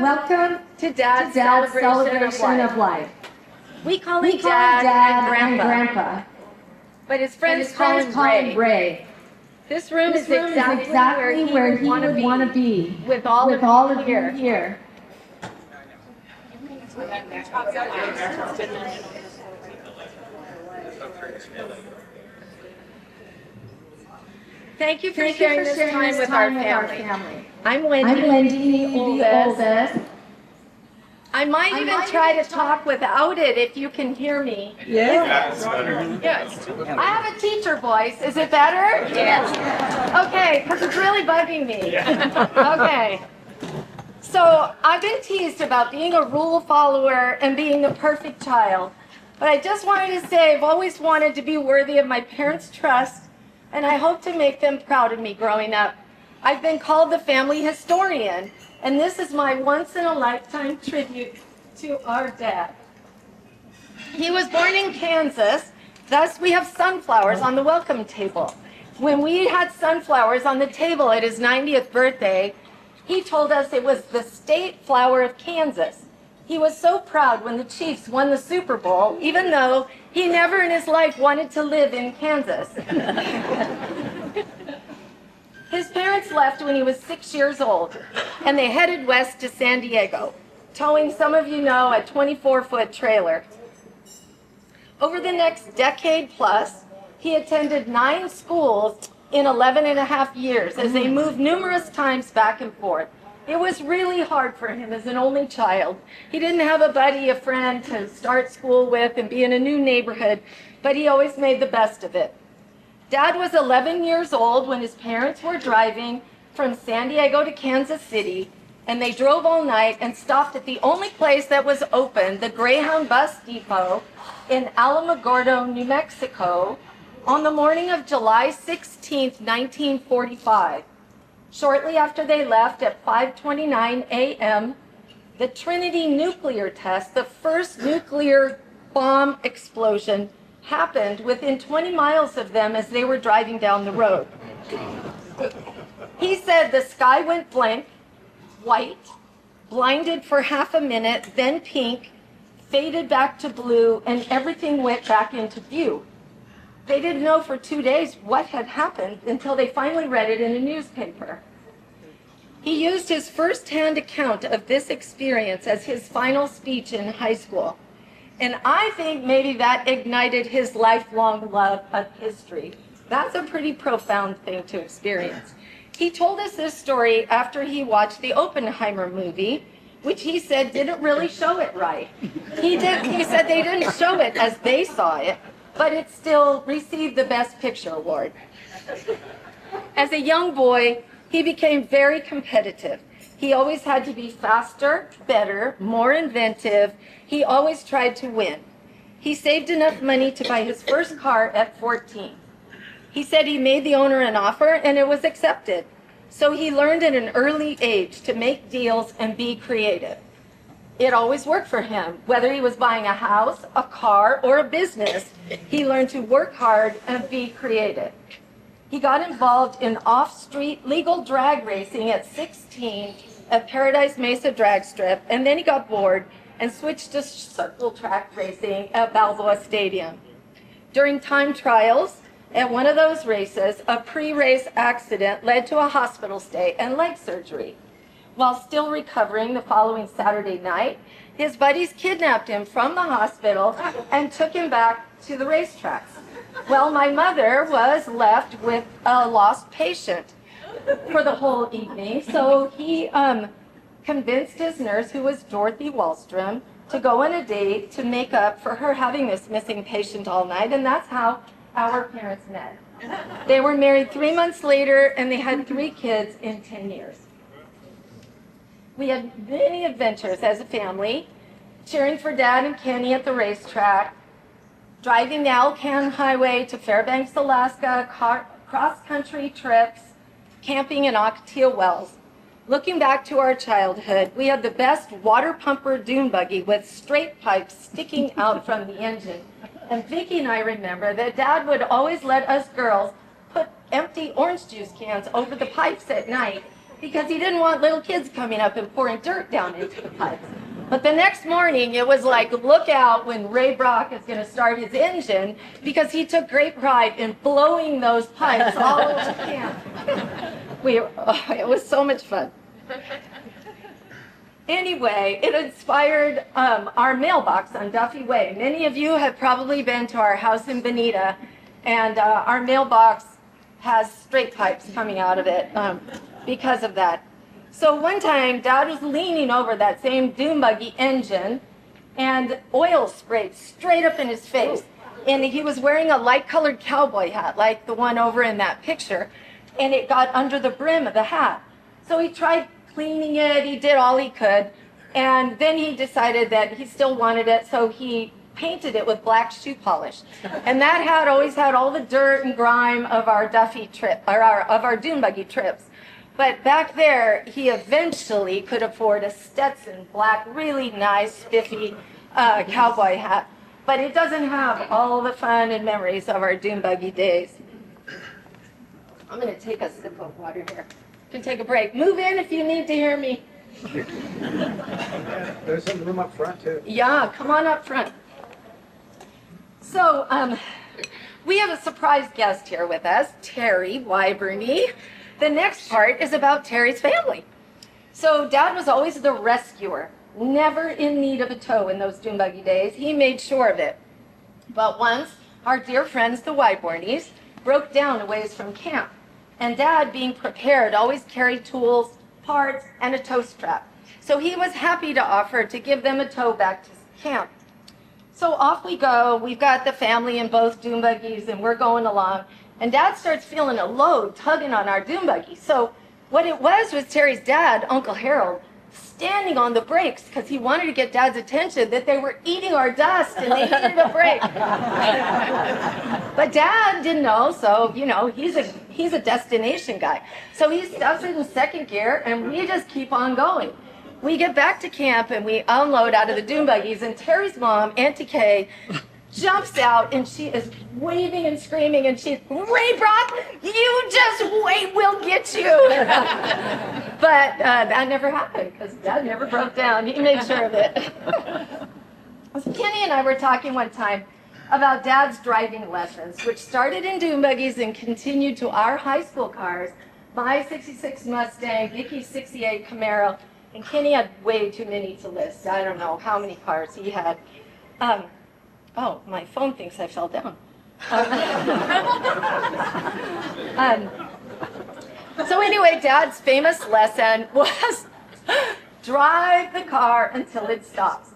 Welcome to Dad's celebration of life. We call him Dad and Grandpa. But his friends call him Ray. This room is exactly where he would want to be with all of you here. Thank you for sharing this time with our family. I'm Wendy, the oldest. I might even try to talk without it if you can hear me. Yes. Yes. I have a teacher voice. Is it better? Yes. Okay, because it's really bugging me. Okay. So I've been teased about being a rule follower and being the perfect child. But I just wanted to say I've always wanted to be worthy of my parents' trust, and I hope to make them proud of me growing up. I've been called the family historian, and this is my once-in-a-lifetime tribute to our dad. He was born in Kansas, thus we have sunflowers on the welcome table. When we had sunflowers on the table at his 90th birthday, he told us it was the state flower of Kansas. He was so proud when the Chiefs won the Super Bowl, even though he never in his life wanted to live in Kansas. His parents left when he was 6 years old, and they headed west to San Diego, towing, some of you know, a 24-foot trailer. Over the next decade plus, he attended 9 schools in 11 and a half years as they moved numerous times back and forth. It was really hard for him as an only child. He didn't have a buddy, a friend to start school with and be in a new neighborhood, but he always made the best of it. Dad was 11 years old when his parents were driving from San Diego to Kansas City, and they drove all night and stopped at the only place that was open, the Greyhound bus depot in Alamogordo, New Mexico, on the morning of July 16, 1945. Shortly after they left at 5:29 a.m., the Trinity nuclear test, the first nuclear bomb explosion, happened within 20 miles of them as they were driving down the road. He said the sky went blank, white, blinded for half a minute, then pink, faded back to blue, and everything went back into view. They didn't know for 2 days what had happened until they finally read it in a newspaper. He used his first-hand account of this experience as his final speech in high school. And I think maybe that ignited his lifelong love of history. That's a pretty profound thing to experience. He told us this story after he watched the Oppenheimer movie, which he said didn't really show it right. He said they didn't show it as they saw it, but it still received the Best Picture award. As a young boy, he became very competitive. He always had to be faster, better, more inventive. He always tried to win. He saved enough money to buy his first car at 14. He said he made the owner an offer and it was accepted. So he learned at an early age to make deals and be creative. It always worked for him. Whether he was buying a house, a car, or a business, he learned to work hard and be creative. He got involved in off-street legal drag racing at 16 at Paradise Mesa Drag Strip, and then he got bored and switched to circle track racing at Balboa Stadium. During time trials at one of those races, a pre-race accident led to a hospital stay and leg surgery. While still recovering the following Saturday night, his buddies kidnapped him from the hospital and took him back to the racetracks. Well, my mother was left with a lost patient for the whole evening, so he convinced his nurse, who was Dorothy Wallstrom, to go on a date to make up for her having this missing patient all night, and that's how our parents met. They were married 3 months later, and they had 3 kids in 10 years. We had many adventures as a family, cheering for Dad and Kenny at the racetrack, driving the Alcan Highway to Fairbanks, Alaska, cross-country trips, camping in Ocotillo Wells. Looking back to our childhood, we had the best water pumper dune buggy with straight pipes sticking out from the engine. And Vicki and I remember that Dad would always let us girls put empty orange juice cans over the pipes at night because he didn't want little kids coming up and pouring dirt down into the pipes. But the next morning, it was like, look out when Ray Brock is going to start his engine, because he took great pride in blowing those pipes all over camp. It was so much fun. Anyway, it inspired our mailbox on Duffy Way. Many of you have probably been to our house in Bonita, and our mailbox has straight pipes coming out of it because of that. So one time, Dad was leaning over that same dune buggy engine, and oil sprayed straight up in his face. And he was wearing a light-colored cowboy hat, like the one over in that picture, and it got under the brim of the hat. So he tried cleaning it, he did all he could, and then he decided that he still wanted it, so he painted it with black shoe polish. And that hat always had all the dirt and grime of our Duffy trip, or of our dune buggy trips. But back there, he eventually could afford a Stetson black, really nice, spiffy cowboy hat. But it doesn't have all the fun and memories of our dune buggy days. I'm going to take a sip of water here. You can take a break. Move in if you need to hear me. There's some room up front, too. Yeah, come on up front. So, we have a surprise guest here with us, Terri Wyborny. The next part is about Terri's family. So Dad was always the rescuer, never in need of a tow in those dune buggy days. He made sure of it. But once, our dear friends, the Wybornys, broke down a ways from camp. And Dad, being prepared, always carried tools, parts, and a tow strap. So he was happy to offer to give them a tow back to camp. So off we go. We've got the family in both dune buggies, and we're going along. And Dad starts feeling a load tugging on our dune buggy. So what it was Terri's dad, Uncle Harold, standing on the brakes because he wanted to get Dad's attention that they were eating our dust and they needed a break. But Dad didn't know, so, you know, he's a destination guy. So he stuffs it in second gear, and we just keep on going. We get back to camp, and we unload out of the dune buggies, and Terri's mom, Auntie Kay, jumps out, and she is waving and screaming, and she's, Ray Brock, you just wait, we'll get you. But that never happened, because Dad never broke down. He made sure of it. So Kenny and I were talking one time about Dad's driving lessons, which started in dune buggies and continued to our high school cars, my 66 Mustang, Vicki's 68 Camaro, and Kenny had way too many to list. I don't know how many cars he had. Oh, my phone thinks I fell down. So anyway, Dad's famous lesson was drive the car until it stops.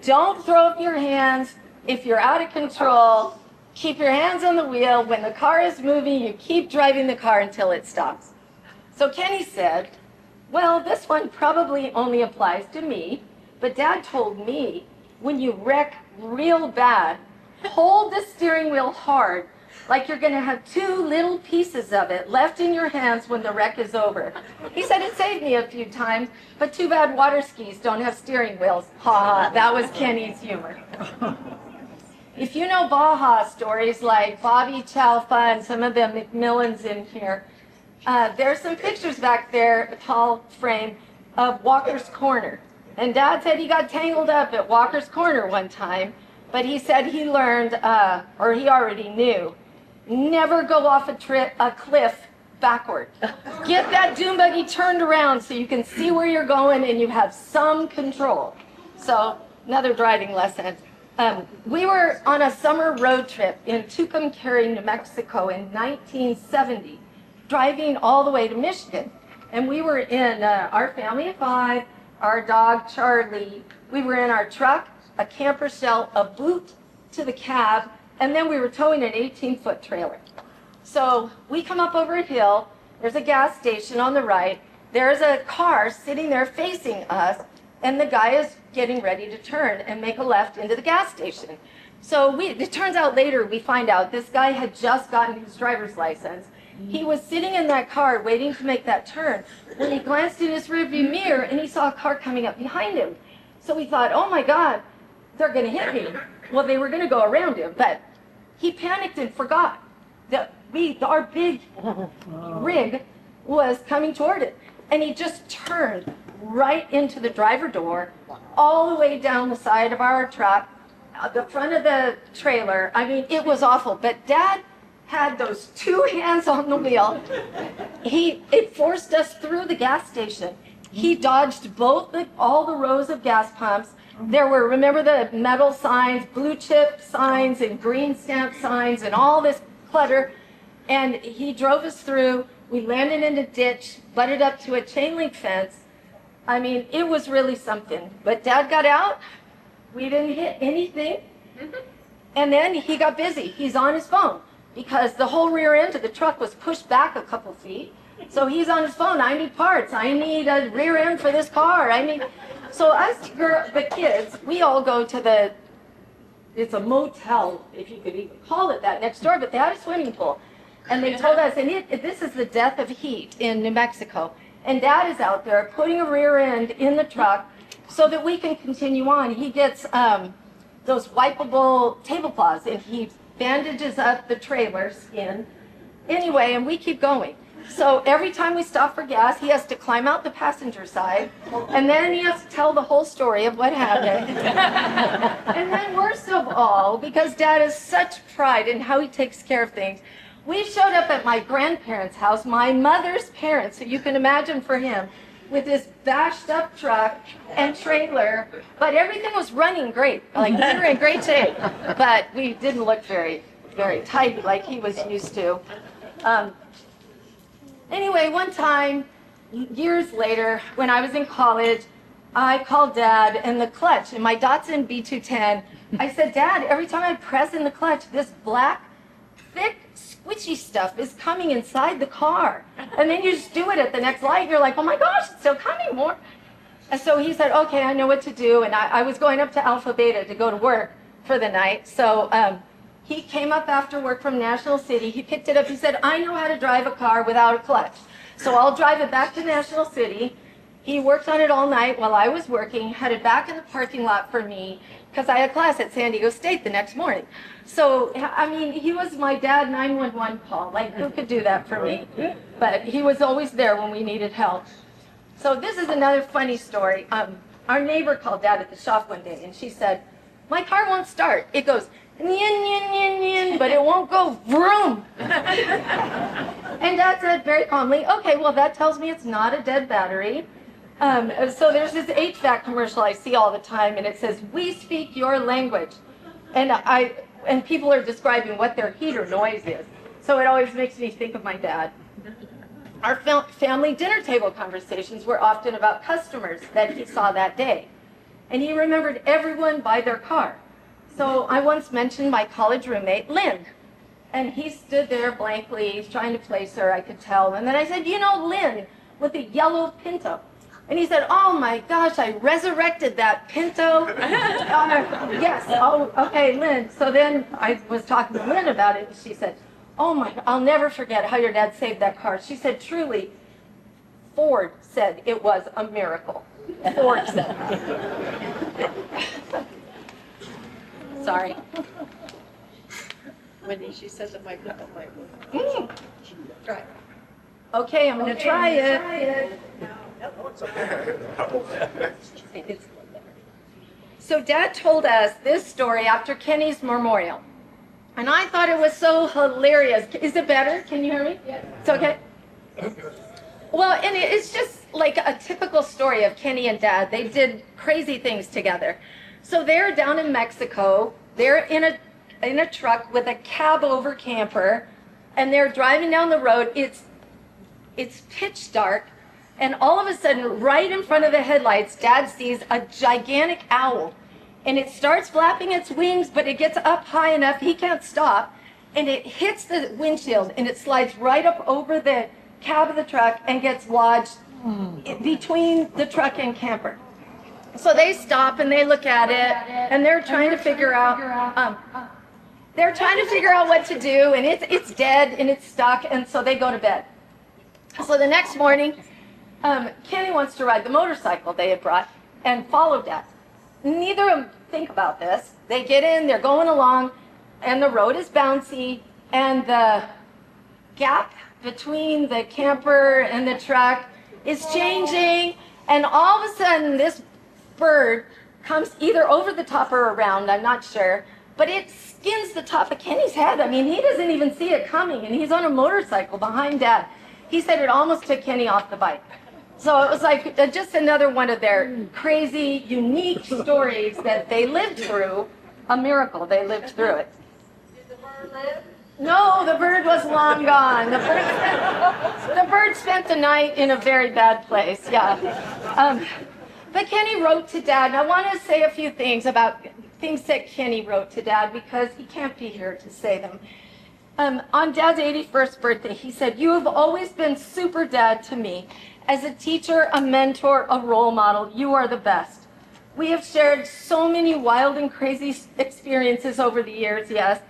Don't throw up your hands. If you're out of control, keep your hands on the wheel. When the car is moving, you keep driving the car until it stops. So Kenny said, well, this one probably only applies to me, but Dad told me, when you wreck real bad, hold the steering wheel hard, like you're going to have two little pieces of it left in your hands when the wreck is over. He said it saved me a few times, but too bad water skis don't have steering wheels. Ha, that was Kenny's humor. If you know Baja stories like Bobby Chalfa and some of the McMillans in here, there's some pictures back there, a tall frame, of Walker's Corner. And Dad said he got tangled up at Walker's Corner one time, but he said he learned, or he already knew, never go off a cliff backward. Get that dune buggy turned around so you can see where you're going and you have some control. So, another driving lesson. We were on a summer road trip in Tucumcari, New Mexico in 1970, driving all the way to Michigan. And we were in our family of 5, our dog Charlie. We were in our truck, a camper shell, a boot to the cab, and then we were towing an 18-foot trailer. So we come up over a hill. There's a gas station on the right. There's a car sitting there facing us, and the guy is getting ready to turn and make a left into the gas station. So it turns out later we find out this guy had just gotten his driver's license. He was sitting in that car waiting to make that turn when he glanced in his rearview mirror and he saw a car coming up behind him. So he thought, oh my God, they're going to hit me. Well, they were going to go around him, but he panicked and forgot that our big rig was coming toward it. and he just turned right into the driver door, all the way down the side of our truck, the front of the trailer. I mean, it was awful, but Dad had those two hands on the wheel. It forced us through the gas station. He dodged all the rows of gas pumps. There were, remember the metal signs, blue chip signs and green stamp signs and all this clutter. And he drove us through. We landed in a ditch, butted up to a chain link fence. I mean, it was really something. But Dad got out. We didn't hit anything. And then he got busy. He's on his phone because the whole rear end of the truck was pushed back a couple feet. So he's on his phone. I need parts. I need a rear end for this car. So us, the kids, we all go to it's a motel, if you could even call it that, next door, but they had a swimming pool. And they told us, and this is the death of heat in New Mexico. And Dad is out there putting a rear end in the truck so that we can continue on. He gets those wipeable tablecloths, and he bandages up the trailer skin. Anyway, and we keep going. So every time we stop for gas, he has to climb out the passenger side, and then he has to tell the whole story of what happened. And then worst of all, because Dad has such pride in how he takes care of things, we showed up at my grandparents' house, my mother's parents, so you can imagine for him, with this bashed up truck and trailer, but everything was running great. Like, we were in great shape, but we didn't look very, very tight like he was used to. Anyway, one time, years later, when I was in college, I called Dad and the clutch in my Datsun B210. I said, Dad, every time I press in the clutch, this black, thick, squishy stuff is coming inside the car. And then you just do it at the next light, and you're like, oh my gosh, it's still coming more. And so he said, okay, I know what to do. And I was going up to Alpha Beta to go to work for the night. So he came up after work from National City. He picked it up. He said, I know how to drive a car without a clutch. So I'll drive it back to National City. He worked on it all night while I was working, had it back in the parking lot for me, because I had class at San Diego State the next morning. So, I mean, he was my dad 911 call. Like, who could do that for me? But he was always there when we needed help. So this is another funny story. Our neighbor called Dad at the shop one day, and she said, my car won't start. It goes, yin, yin, yin, yin, but it won't go vroom. And Dad said very calmly, okay, well, that tells me it's not a dead battery. So there's this HVAC commercial I see all the time, and it says, we speak your language. And people are describing what their heater noise is. So it always makes me think of my dad. Our family dinner table conversations were often about customers that he saw that day. And he remembered everyone by their car. So I once mentioned my college roommate, Lynn. And he stood there blankly, trying to place her, I could tell. And then I said, you know, Lynn, with the yellow Pinto. And he said, oh my gosh, I resurrected that Pinto. Yes, oh, okay, Lynn. So then I was talking to Lynn about it, and she said, oh my, I'll never forget how your dad saved that car. She said, truly, Ford said it was a miracle. Ford said that. Sorry. Wendy, she says it might be Right. Okay, I'm going to try it. So Dad told us this story after Kenny's memorial. And I thought it was so hilarious. Is it better? Can you hear me? Yeah. It's okay? Well, and it's just like a typical story of Kenny and Dad. They did crazy things together. So they're down in Mexico. They're in a truck with a cab-over camper, and they're driving down the road. It's pitch dark, and all of a sudden, right in front of the headlights, Dad sees a gigantic owl. And it starts flapping its wings, but it gets up high enough, he can't stop, and it hits the windshield, and it slides right up over the cab of the truck and gets lodged between the truck and camper. So they stop and they look at it, and they're trying to figure out what to do, and it's dead and it's stuck, and so they go to bed. So the next morning, Kenny wants to ride the motorcycle they had brought and follow Dad. Neither of them think about this. They get in, they're going along, and the road is bouncy, and the gap between the camper and the truck is changing, and all of a sudden this bird comes either over the top or around, I'm not sure, but it skins the top of Kenny's head. I mean, he doesn't even see it coming, and he's on a motorcycle behind Dad. He said it almost took Kenny off the bike. So it was like just another one of their crazy, unique stories that they lived through. A miracle, they lived through it. Did the bird live? No, the bird was long gone. The bird spent the night in a very bad place, yeah. But Kenny wrote to Dad, and I want to say a few things about things that Kenny wrote to Dad because he can't be here to say them. On Dad's 81st birthday, he said, "You have always been super dad to me. As a teacher, a mentor, a role model, you are the best. We have shared so many wild and crazy experiences over the years, yes.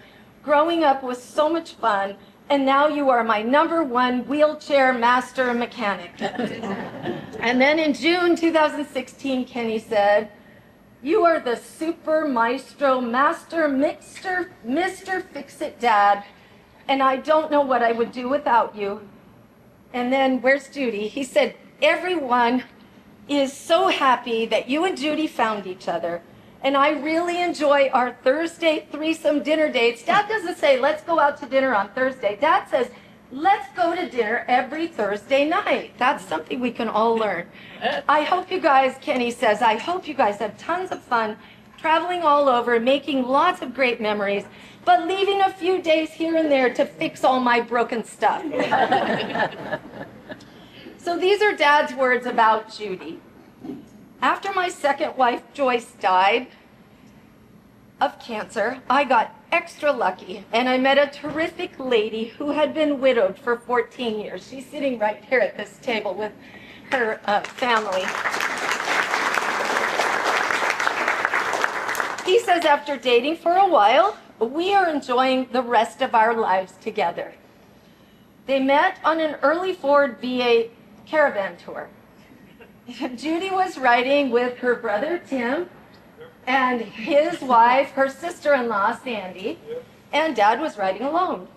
Growing up was so much fun, and now you are my #1 wheelchair master mechanic." And then in June 2016, Kenny said, "You are the super maestro master mixer, Mr. Fix-It Dad, and I don't know what I would do without you." And then, where's Judy? He said, "Everyone is so happy that you and Judy found each other. And I really enjoy our Thursday threesome dinner dates." Dad doesn't say, "Let's go out to dinner on Thursday." Dad says, "Let's go to dinner every Thursday night." That's something we can all learn. I hope you guys, Kenny says, I hope you guys have tons of fun traveling all over, making lots of great memories, but leaving a few days here and there to fix all my broken stuff. So these are Dad's words about Judy. "After my second wife, Joyce, died of cancer, I got extra lucky, and I met a terrific lady who had been widowed for 14 years. She's sitting right here at this table with her family. He says, "After dating for a while, we are enjoying the rest of our lives together." They met on an early Ford V8 caravan tour. Judy was riding with her brother Tim and his wife, her sister-in-law Sandy, and Dad was riding alone.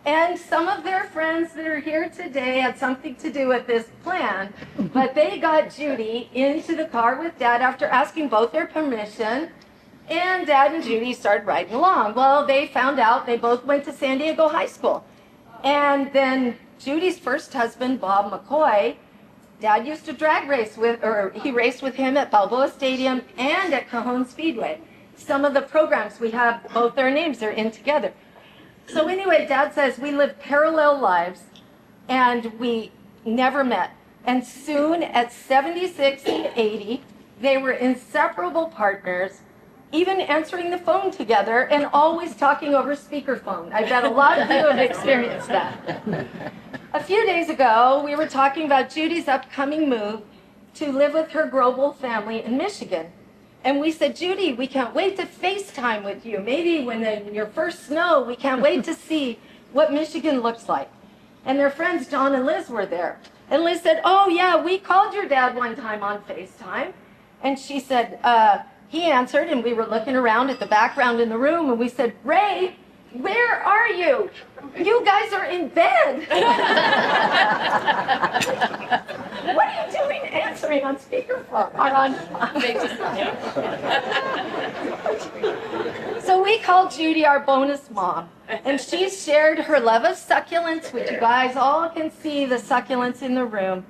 And some of their friends that are here today had something to do with this plan, but they got Judy into the car with Dad after asking both their permission, and Dad and Judy started riding along. Well, they found out they both went to San Diego High School. And then Judy's first husband, Bob McCoy, Dad used to drag race with, or he raced with him at Balboa Stadium and at Cajon Speedway. Some of the programs we have, both their names are in together. So anyway, Dad says we lived parallel lives and we never met. And soon at 76 and 80, they were inseparable partners, even answering the phone together and always talking over speakerphone. I bet a lot of you have experienced that. A few days ago, we were talking about Judy's upcoming move to live with her global family in Michigan. And we said, "Judy, we can't wait to FaceTime with you. Maybe when your first snow, we can't wait to see what Michigan looks like." And their friends, John and Liz, were there. And Liz said, "Oh yeah, we called your dad one time on FaceTime." And she said, he answered, and we were looking around at the background in the room, and we said, "Ray, where are you? You guys are in bed." "What are you doing answering on speakerphone or on FaceTime?" So we called Judy our bonus mom, and she shared her love of succulents, which you guys all can see the succulents in the room.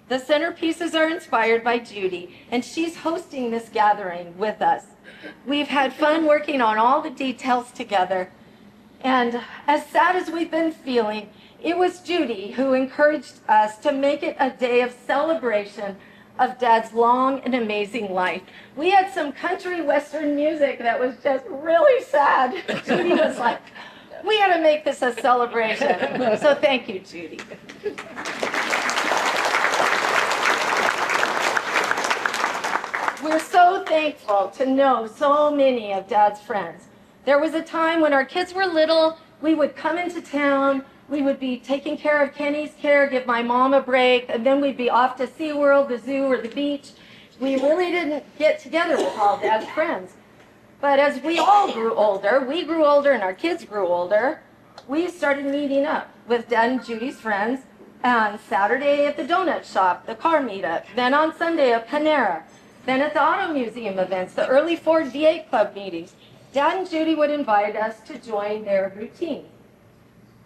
The centerpieces are inspired by Judy, and she's hosting this gathering with us. We've had fun working on all the details together. And as sad as we've been feeling, it was Judy who encouraged us to make it a day of celebration of Dad's long and amazing life. We had some country western music that was just really sad. Judy was like, "We got to make this a celebration." So thank you, Judy. We're so thankful to know so many of Dad's friends. There was a time when our kids were little, we would come into town, we would be taking care of Kenny's care, give my mom a break, and then we'd be off to SeaWorld, the zoo, or the beach. We really didn't get together with all Dad's friends. But as we all grew older, we grew older and our kids grew older, we started meeting up with Dad and Judy's friends On Saturday at the donut shop, the car meetup. Then on Sunday at Panera. Then at the auto museum events, the early Ford V8 club meetings. Dad and Judy would invite us to join their routine.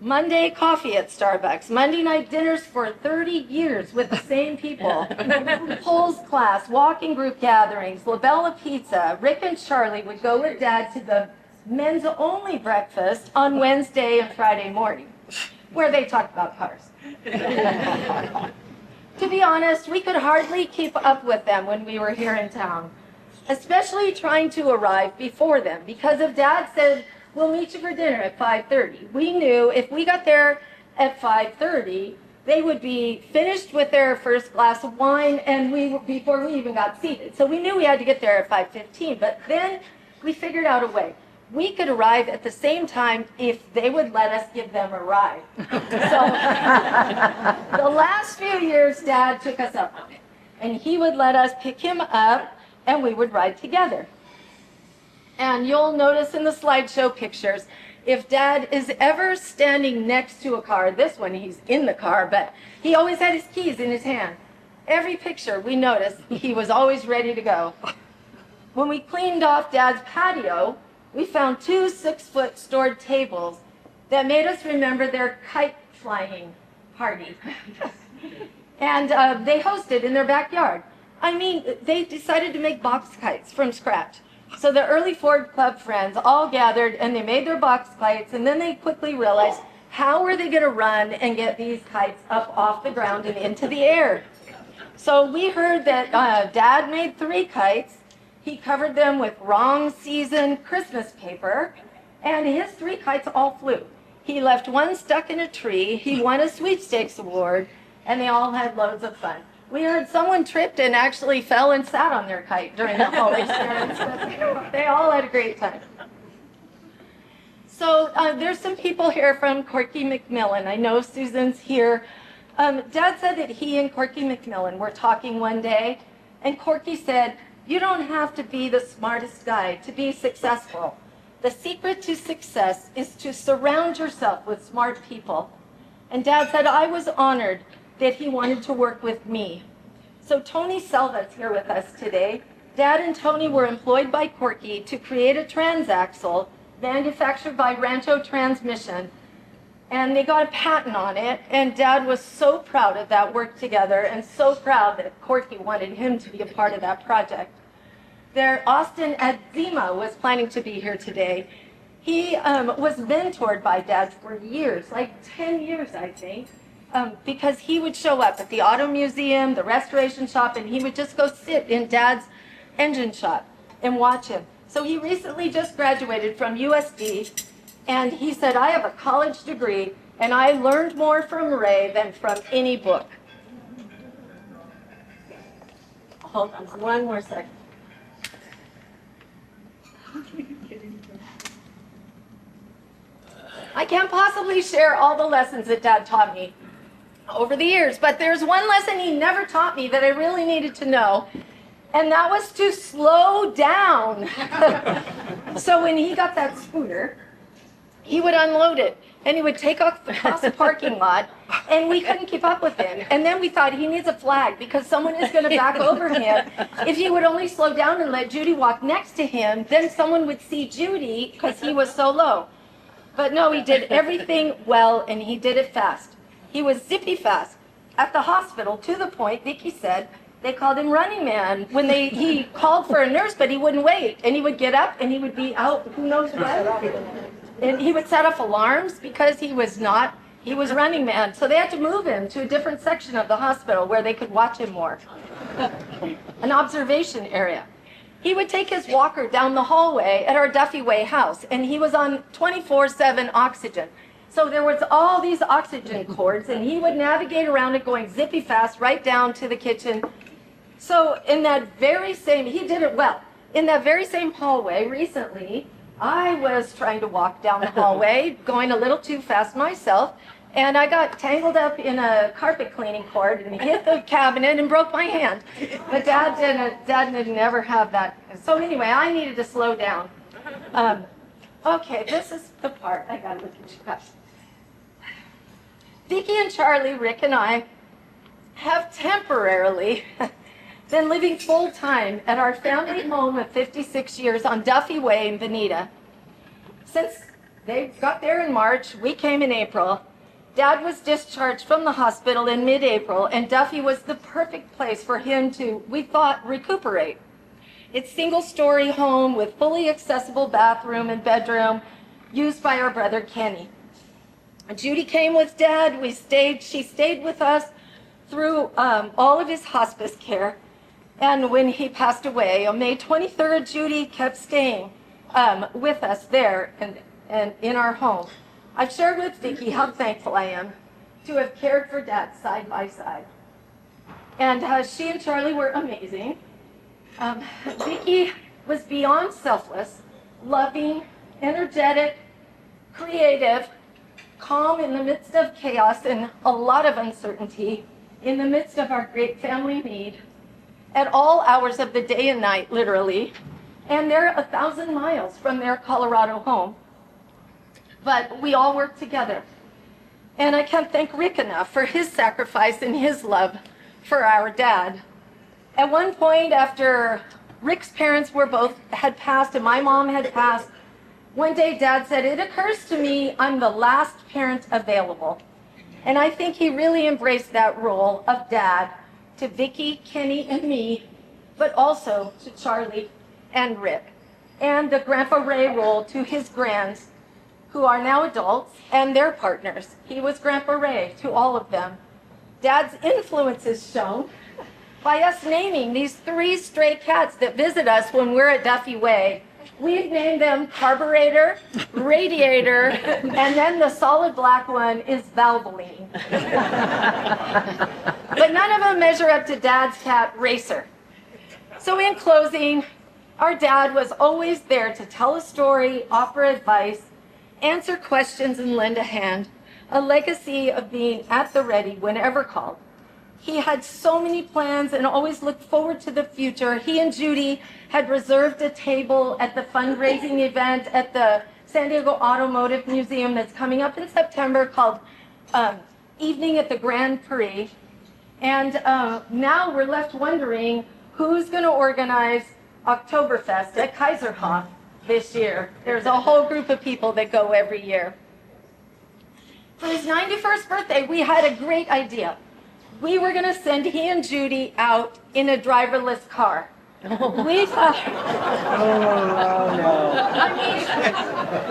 Monday coffee at Starbucks. Monday night dinners for 30 years with the same people. Poles class, walking group gatherings, La Bella Pizza. Rick and Charlie would go with Dad to the men's only breakfast on Wednesday and Friday morning, where they talked about cars. To be honest, we could hardly keep up with them when we were here in town, especially trying to arrive before them, because if Dad said, we'll meet you for dinner at 5:30, we knew if we got there at 5:30, they would be finished with their first glass of wine and before we even got seated. So we knew we had to get there at 5:15, but then we figured out a way. We could arrive at the same time if they would let us give them a ride. So the last few years, Dad took us up on it, and he would let us pick him up, and we would ride together. And you'll notice in the slideshow pictures, if Dad is ever standing next to a car, this one he's in the car, but he always had his keys in his hand. Every picture we noticed, he was always ready to go. When we cleaned off Dad's patio, we found 2 6-foot stored tables that made us remember their kite flying party. And they hosted in their backyard. I mean, they decided to make box kites from scratch. So the early Ford Club friends all gathered and they made their box kites, and then they quickly realized, how are they going to run and get these kites up off the ground and into the air? So we heard that Dad made 3 kites. He covered them with wrong season Christmas paper, and his 3 kites all flew. He left 1 stuck in a tree. He won a sweepstakes award, and they all had loads of fun. We heard someone tripped and actually fell and sat on their kite during the whole experience. But they all had a great time. So there's some people here from Corky McMillan. I know Susan's here. Dad said that he and Corky McMillan were talking one day, and Corky said, you don't have to be the smartest guy to be successful. The secret to success is to surround yourself with smart people. And Dad said, I was honored that he wanted to work with me. So Tony Selva is here with us today. Dad and Tony were employed by Corky to create a transaxle manufactured by Rancho Transmission. And they got a patent on it, and Dad was so proud of that work together and so proud that Corky wanted him to be a part of that project. Austin Adzima was planning to be here today. He was mentored by Dad for years, like 10 years, I think, because he would show up at the auto museum, the restoration shop, and he would just go sit in Dad's engine shop and watch him. So he recently just graduated from USD, and he said, I have a college degree, and I learned more from Ray than from any book. Hold on one more second. I can't possibly share all the lessons that Dad taught me over the years, but there's one lesson he never taught me that I really needed to know, and that was to slow down. So when he got that scooter, he would unload it, and he would take off across the parking lot, and we couldn't keep up with him. And then we thought he needs a flag because someone is going to back over him. If he would only slow down and let Judy walk next to him, then someone would see Judy because he was so low. But no, he did everything well, and he did it fast. He was zippy fast. At the hospital, to the point, Vicki said, they called him Running Man when he called for a nurse, but he wouldn't wait. And he would get up, and he would be out, who knows what. And he would set off alarms because he was Running Man. So they had to move him to a different section of the hospital where they could watch him more. An observation area. He would take his walker down the hallway at our Duffy Way house, and he was on 24/7 oxygen. So there was all these oxygen cords, and he would navigate around it going zippy fast right down to the kitchen. So in that very same, he did it well. In that very same hallway recently, I was trying to walk down the hallway, going a little too fast myself, and I got tangled up in a carpet cleaning cord and hit the cabinet and broke my hand. But Dad didn't ever have that. So anyway, I needed to slow down. Okay, this is the part. I gotta look at you guys. Vicki and Charlie, Rick and I, have temporarily been living full-time at our family home of 56 years on Duffy Way in Veneta. Since they got there in March, we came in April. Dad was discharged from the hospital in mid-April, and Duffy was the perfect place for him to, we thought, recuperate. It's single-story home with fully accessible bathroom and bedroom used by our brother Kenny. Judy came with Dad. She stayed with us through all of his hospice care. And when he passed away on May 23rd, Judy kept staying with us there and in our home. I've shared with Vicki how thankful I am to have cared for Dad side by side. And she and Charlie were amazing. Vicki was beyond selfless, loving, energetic, creative, calm in the midst of chaos and a lot of uncertainty, in the midst of our great family need, at all hours of the day and night, literally. And they're 1,000 miles from their Colorado home. But we all work together. And I can't thank Rick enough for his sacrifice and his love for our dad. At one point, after Rick's parents had passed and my mom had passed, one day Dad said, "It occurs to me I'm the last parent available." And I think he really embraced that role of dad to Vicki, Kenny, and me, but also to Charlie and Rick, and the Grandpa Ray role to his grands, who are now adults, and their partners. He was Grandpa Ray to all of them. Dad's influence is shown by us naming these 3 stray cats that visit us when we're at Duffy Way. We've named them Carburetor, Radiator, and then the solid black one is Valvoline. But none of them measure up to Dad's cat, Racer. So in closing, our dad was always there to tell a story, offer advice, answer questions, and lend a hand, a legacy of being at the ready whenever called. He had so many plans and always looked forward to the future. He and Judy had reserved a table at the fundraising event at the San Diego Automotive Museum that's coming up in September called Evening at the Grand Prix. And now we're left wondering who's going to organize Oktoberfest at Kaiserhof this year. There's a whole group of people that go every year. For his 91st birthday, we had a great idea. We were going to send he and Judy out in a driverless car. We thought, I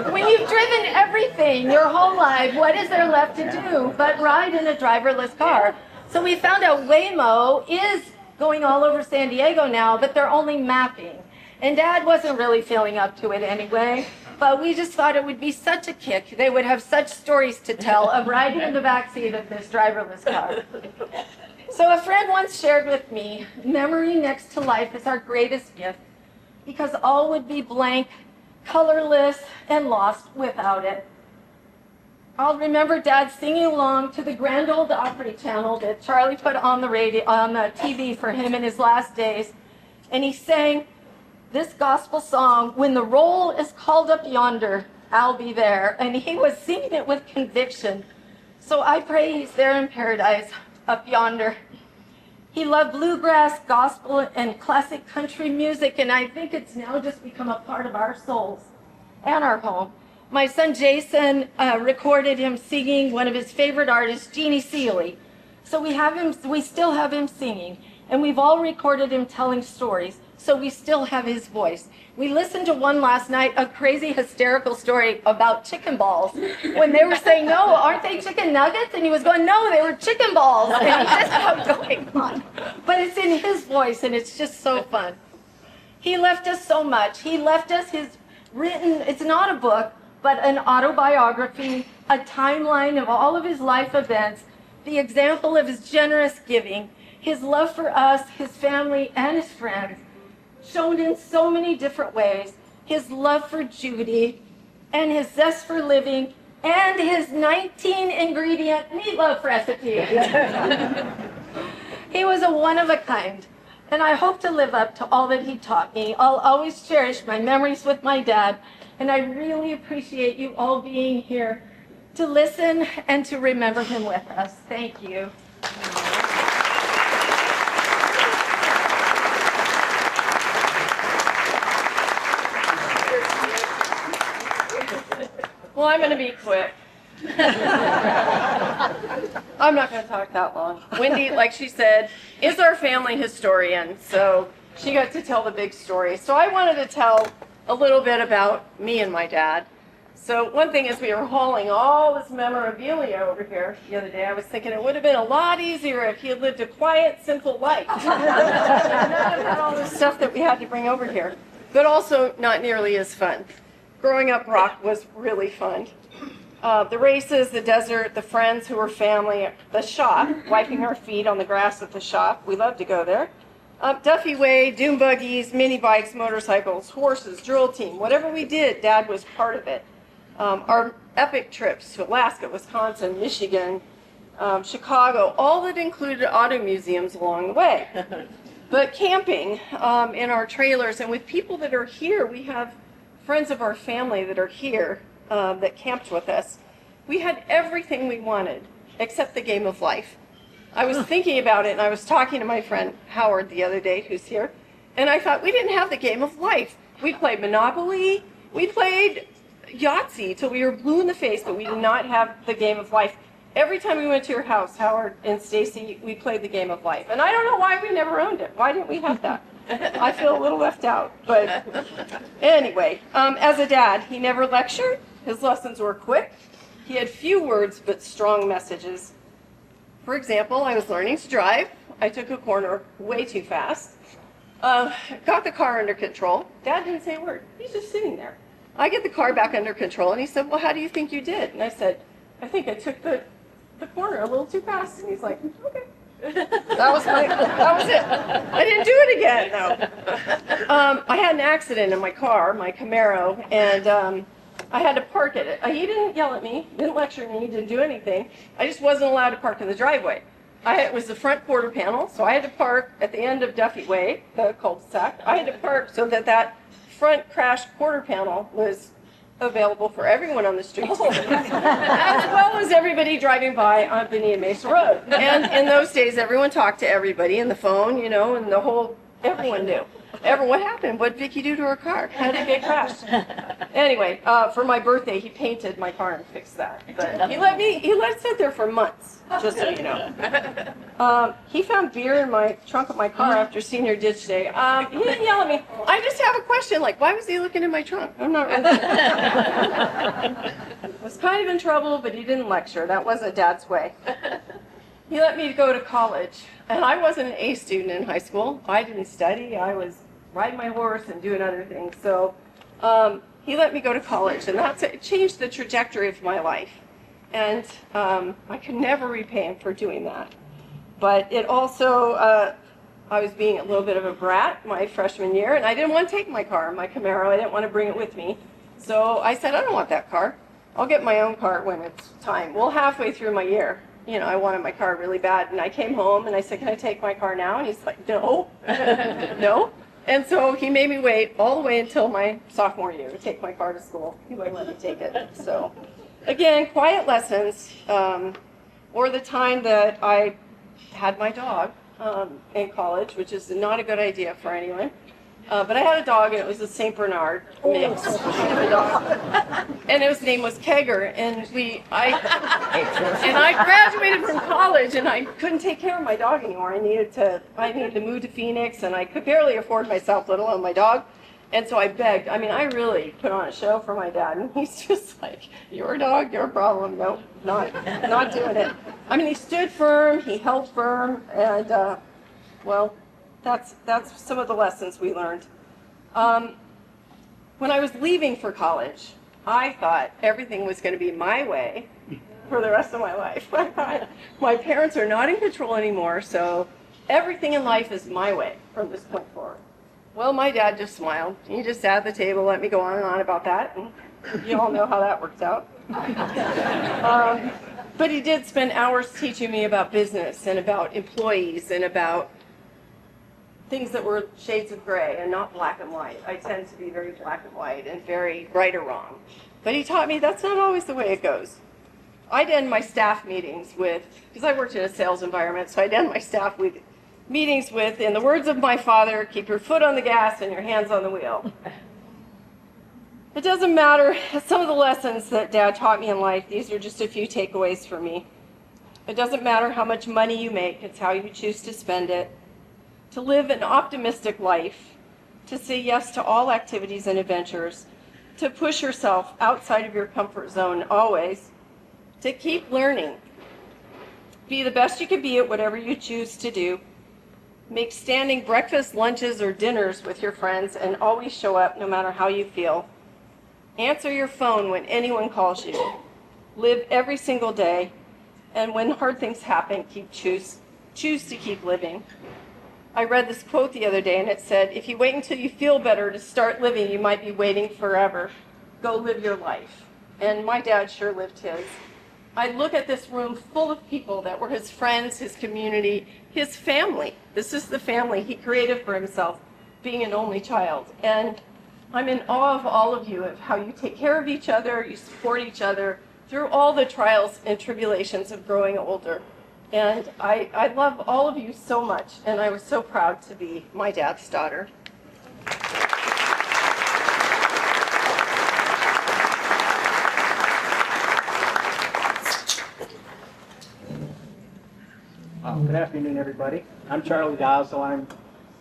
mean, when you've driven everything your whole life, what is there left to do but ride in a driverless car? So we found out Waymo is going all over San Diego now, but they're only mapping. And Dad wasn't really feeling up to it anyway, but we just thought it would be such a kick. They would have such stories to tell of riding in the backseat of this driverless car. So a friend once shared with me, memory next to life is our greatest gift, because all would be blank, colorless, and lost without it. I'll remember Dad singing along to the Grand Ole Opry channel that Charlie put on the TV for him in his last days, and he sang this gospel song, "When the roll is called up yonder, I'll be there." And he was singing it with conviction. So I pray he's there in paradise, up yonder. He loved bluegrass, gospel, and classic country music, and I think it's now just become a part of our souls and our home. My son Jason recorded him singing one of his favorite artists, Jeannie Seely. So we still have him singing, and we've all recorded him telling stories. So we still have his voice. We listened to one last night, a crazy hysterical story about chicken balls. When they were saying, "No, aren't they chicken nuggets?" And he was going, "No, they were chicken balls." And he just kept going on. But it's in his voice, and it's just so fun. He left us so much. He left us his written, it's not a book, but an autobiography, a timeline of all of his life events, the example of his generous giving, his love for us, his family, and his friends, shown in so many different ways, his love for Judy, and his zest for living, and his 19-ingredient meatloaf recipe. He was a one-of-a-kind, and I hope to live up to all that he taught me. I'll always cherish my memories with my dad, and I really appreciate you all being here to listen and to remember him with us. Thank you. Well, I'm going to be quick. I'm not going to talk that long. Wendy, like she said, is our family historian, so she got to tell the big story. So I wanted to tell a little bit about me and my dad. So one thing is we were hauling all this memorabilia over here the other day. I was thinking it would have been a lot easier if he had lived a quiet, simple life. None of that, all this stuff that we had to bring over here, but also not nearly as fun. Growing up rock was really fun. The races, the desert, the friends who were family, the shop, wiping our feet on the grass at the shop. We loved to go there. Duffy Way, dune buggies, mini bikes, motorcycles, horses, drill team. Whatever we did, Dad was part of it. Our epic trips to Alaska, Wisconsin, Michigan, Chicago, all that included auto museums along the way. But camping in our trailers and with people that are here, we have friends of our family that are here that camped with us. We had everything we wanted except the game of life. I was thinking about it and I was talking to my friend Howard the other day, who's here, and I thought we didn't have the game of life. We played Monopoly, we played Yahtzee till we were blue in the face, but we did not have the game of life. Every time we went to your house, Howard and Stacy, we played the game of life. And I don't know why we never owned it. Why didn't we have that? I feel a little left out. But anyway, as a dad, he never lectured. His lessons were quick. He had few words but strong messages. For example, I was learning to drive. I took a corner way too fast. Got the car under control. Dad didn't say a word. He's just sitting there. I get the car back under control, and he said, well, how do you think you did? And I said, I think I took the corner a little too fast. And he's like, okay. That was it. I didn't do it again, though. I had an accident in my car, my Camaro, and I had to park it. He didn't yell at me, didn't lecture me, didn't do anything. I just wasn't allowed to park in the driveway. It was the front quarter panel, so I had to park at the end of Duffy Way, the cul-de-sac. I had to park so that front crash quarter panel was available for everyone on the street, as well as everybody driving by on Benny and Mesa Road. And in those days, everyone talked to everybody in the phone, you know, and everyone knew. What happened? What did Vicki do to her car? How did it get crashed? Anyway, for my birthday, he painted my car and fixed that. But he let it sit there for months, just so you know. He found beer in my trunk of my car after senior ditch day. He didn't yell at me. I just have a question, like, why was he looking in my trunk? I'm not really sure. Was kind of in trouble, but he didn't lecture. That wasn't Dad's way. He let me go to college, and I wasn't an A student in high school. I didn't study. I was riding my horse and doing other things. So he let me go to college, and it changed the trajectory of my life. And I could never repay him for doing that. But it also, I was being a little bit of a brat my freshman year, and I didn't want to take my car, my Camaro. I didn't want to bring it with me. So I said, I don't want that car. I'll get my own car when it's time. Well, halfway through my year, you know, I wanted my car really bad, and I came home and I said, can I take my car now? And he's like, no, no. And so he made me wait all the way until my sophomore year to take my car to school. He wouldn't let me take it. So again, quiet lessons, or the time that I had my dog in college, which is not a good idea for anyone. But I had a dog, and it was a St. Bernard mix. And his name was Kegger, and I graduated from college, and I couldn't take care of my dog anymore. I needed to move to Phoenix, and I could barely afford myself, let alone my dog. And so I begged. I mean, I really put on a show for my dad, and he's just like, your dog, your problem. Nope, not doing it. I mean, he stood firm, he held firm, and well, that's some of the lessons we learned. When I was leaving for college, I thought everything was going to be my way for the rest of my life. I thought, my parents are not in control anymore, so everything in life is my way from this point forward. Well, my dad just smiled. He just sat at the table, let me go on and on about that, and you all know how that worked out. But he did spend hours teaching me about business and about employees and about things that were shades of gray and not black and white. I tend to be very black and white and very right or wrong. But he taught me that's not always the way it goes. I'd end my staff meetings with, because I worked in a sales environment, so I'd end my staff meetings with, in the words of my father, keep your foot on the gas and your hands on the wheel. It doesn't matter, some of the lessons that Dad taught me in life, these are just a few takeaways for me. It doesn't matter how much money you make, it's how you choose to spend it. To live an optimistic life, to say yes to all activities and adventures, to push yourself outside of your comfort zone always, to keep learning. Be the best you can be at whatever you choose to do. Make standing breakfast, lunches, or dinners with your friends and always show up no matter how you feel. Answer your phone when anyone calls you. Live every single day, and when hard things happen, choose to keep living. I read this quote the other day, and it said, if you wait until you feel better to start living, you might be waiting forever. Go live your life. And my dad sure lived his. I look at this room full of people that were his friends, his community, his family. This is the family he created for himself, being an only child. And I'm in awe of all of you, of how you take care of each other, you support each other through all the trials and tribulations of growing older. And I love all of you so much, and I was so proud to be my dad's daughter. Good afternoon, everybody. I'm Charlie Dosdall. I'm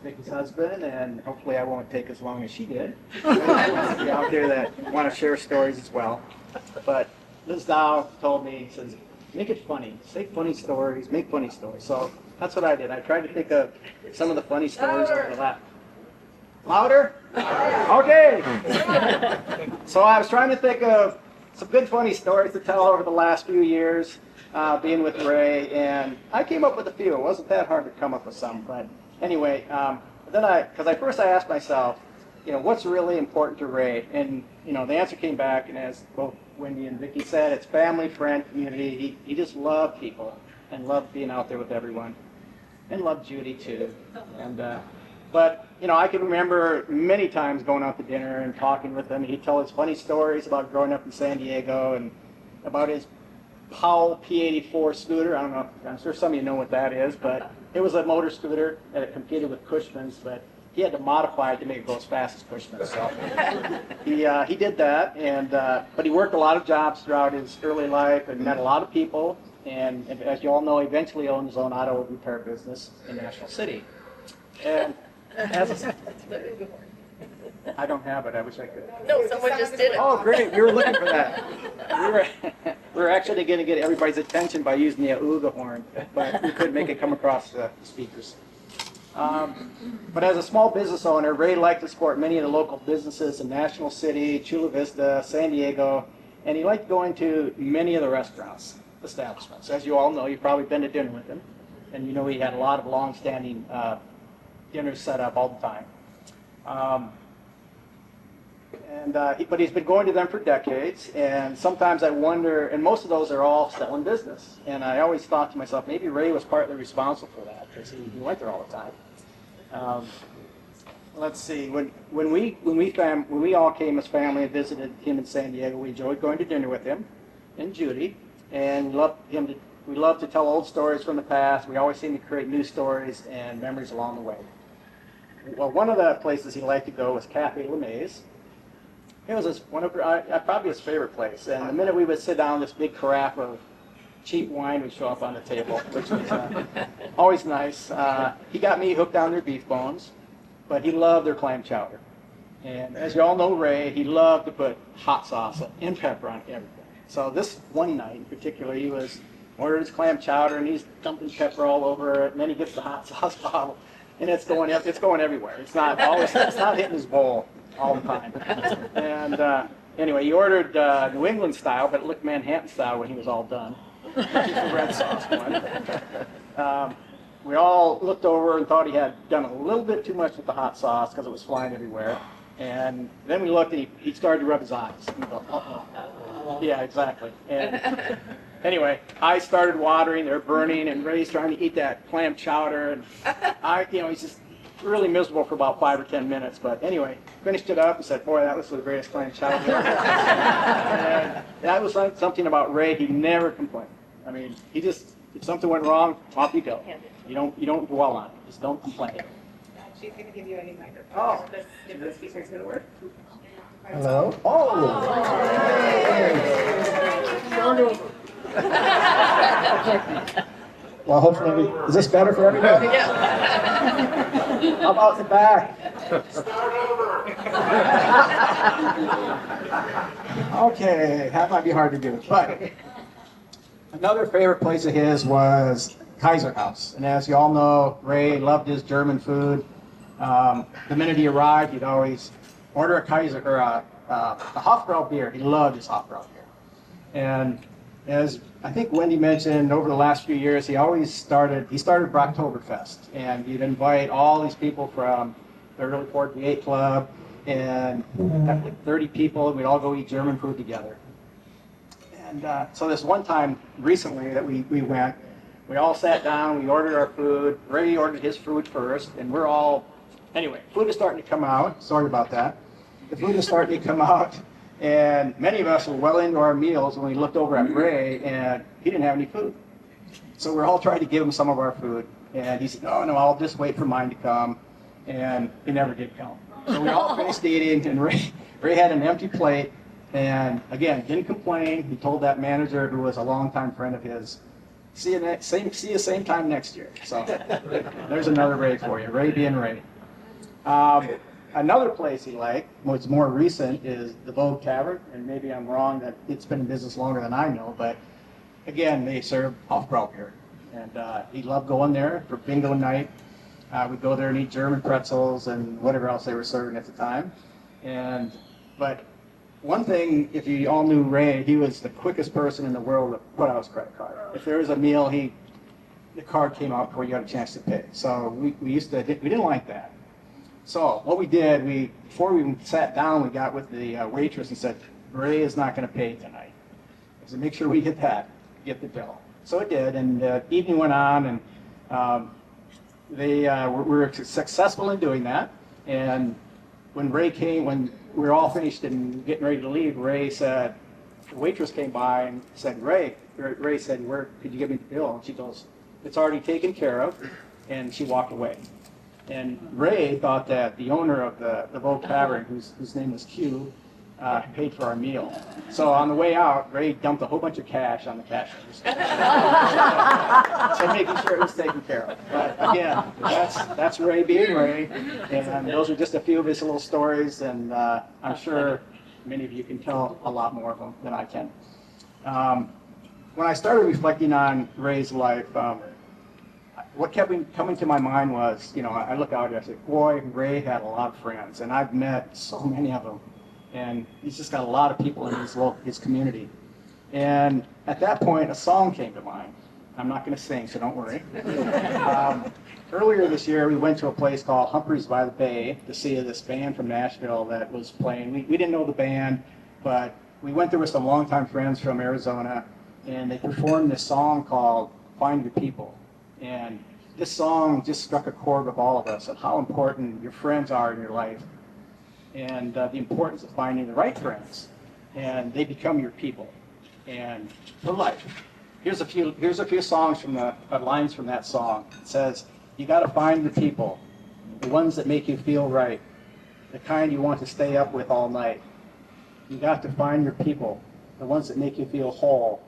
Vicki's husband, and hopefully I won't take as long as she did. There's people out there that want to share stories as well. But Liz Dow told me, he says, make it funny. Say funny stories, make funny stories. So that's what I did. I tried to think of some of the funny stories over the last. Louder? Okay. So I was trying to think of some good funny stories to tell over the last few years. Being with Ray, and I came up with a few. It wasn't that hard to come up with some, but anyway, because first I asked myself, what's really important to Ray? And, the answer came back, and as both Wendy and Vicki said, it's family, friend, community. He just loved people and loved being out there with everyone, and loved Judy too. And but I can remember many times going out to dinner and talking with him. He'd tell us funny stories about growing up in San Diego and about his Powell P84 scooter. I don't know, I'm sure some of you know what that is, but it was a motor scooter that it competed with Cushman's, but he had to modify it to make it go as fast as Cushman's. So he did that, and but he worked a lot of jobs throughout his early life and met a lot of people, and as you all know, eventually owned his own auto repair business in National City. And I don't have it. I wish I could. No, someone just did it. Oh, great. We were looking for that. We were actually going to get everybody's attention by using the Ooga horn, but we couldn't make it come across the speakers. But as a small business owner, Ray liked to support many of the local businesses in National City, Chula Vista, San Diego, and he liked going to many of the restaurants, establishments. As you all know, you've probably been to dinner with him, and you know he had a lot of long-standing dinners set up all the time. But he's been going to them for decades, and sometimes I wonder, and most of those are all still in business, and I always thought to myself, maybe Ray was partly responsible for that, because he went there all the time. Let's see, when we all came as family and visited him in San Diego, we enjoyed going to dinner with him and Judy, and we loved to tell old stories from the past. We always seemed to create new stories and memories along the way. Well, one of the places he liked to go was Cafe LeMay's. It was probably his favorite place. And the minute we would sit down, this big carafe of cheap wine would show up on the table, which was always nice. He got me hooked on their beef bones, but he loved their clam chowder. And as you all know, Ray, he loved to put hot sauce and pepper on everything. So this one night in particular, he ordered his clam chowder, and he's dumping pepper all over it, and then he gets the hot sauce bottle, and it's going everywhere. It's not hitting his bowl all the time. And anyway, he ordered New England style, but it looked Manhattan style when he was all done. Which is the red sauce one. We all looked over and thought he had done a little bit too much with the hot sauce because it was flying everywhere. And then we looked and he started to rub his eyes. And we thought, uh-oh. Yeah, exactly. And anyway, eyes started watering, they're burning, and Ray's trying to eat that clam chowder. And he's just really miserable for about 5 or 10 minutes, but anyway, finished it up and said, boy, that was the greatest clam chowder. that was something about Ray. He never complained. I mean, he just, if something went wrong, off you go. You don't dwell on it. Just don't complain. She's going to give you a new microphone. Oh. If the speaker's going to work. Hello. Oh. Well, hopefully, is this better for everybody? Yeah. How about the back? Start over. Okay, that might be hard to do, but another favorite place of his was Kaiser House. And as you all know, Ray loved his German food. The minute he arrived, he'd always order a Kaiser or a Hofbrau beer. He loved his Hofbrau beer. And as I think Wendy mentioned, over the last few years, he started Brocktoberfest, and he'd invite all these people from the Early 48 Club, and like 30 people, and we'd all go eat German food together. And so this one time recently that we went, we all sat down, we ordered our food. Ray ordered his food first, and anyway, food is starting to come out. Sorry about that. The food is starting to come out, and many of us were well into our meals when we looked over at Ray, and he didn't have any food. So we're all trying to give him some of our food, and he said, no, I'll just wait for mine to come, and he never did come. So we all finished eating, and Ray had an empty plate, and again, didn't complain. He told that manager, who was a longtime friend of his, see you same time next year. So there's another Ray for you, Ray being Ray. Another place he liked, what's more recent, is the Vogue Tavern, and maybe I'm wrong that it's been in business longer than I know, but again, they serve Hofbrau beer, and he loved going there for bingo night. We'd go there and eat German pretzels and whatever else they were serving at the time. But one thing, if you all knew Ray, he was the quickest person in the world to put out his credit card. If there was a meal, the card came out before you got a chance to pay. So we didn't like that. So what we did, before we sat down, we got with the waitress and said, Ray is not going to pay tonight. So make sure we get the bill. So it did, and the evening went on, and we were successful in doing that. And when Ray came, when we were all finished and getting ready to leave, Ray said, the waitress came by and said, Ray said, where could you give me the bill? And she goes, it's already taken care of, and she walked away. And Ray thought that the owner of the Vogue Tavern, whose name was Q, paid for our meal. So on the way out, Ray dumped a whole bunch of cash on the cash register. So making sure it was taken care of. But again, that's Ray being Ray. And those are just a few of his little stories, and I'm sure many of you can tell a lot more of them than I can. When I started reflecting on Ray's life, what kept coming to my mind was, I look out and I say, boy, Ray had a lot of friends, and I've met so many of them. And he's just got a lot of people in his community. And at that point, a song came to mind. I'm not going to sing, so don't worry. Earlier this year, we went to a place called Humphreys by the Bay to see this band from Nashville that was playing. We didn't know the band, but we went there with some longtime friends from Arizona, and they performed this song called Find Your People. And this song just struck a chord with all of us and how important your friends are in your life, and the importance of finding the right friends, and they become your people and for life. Here's a few songs from lines from that song. It says, you got to find the people, the ones that make you feel right, the kind you want to stay up with all night. You got to find your people, the ones that make you feel whole.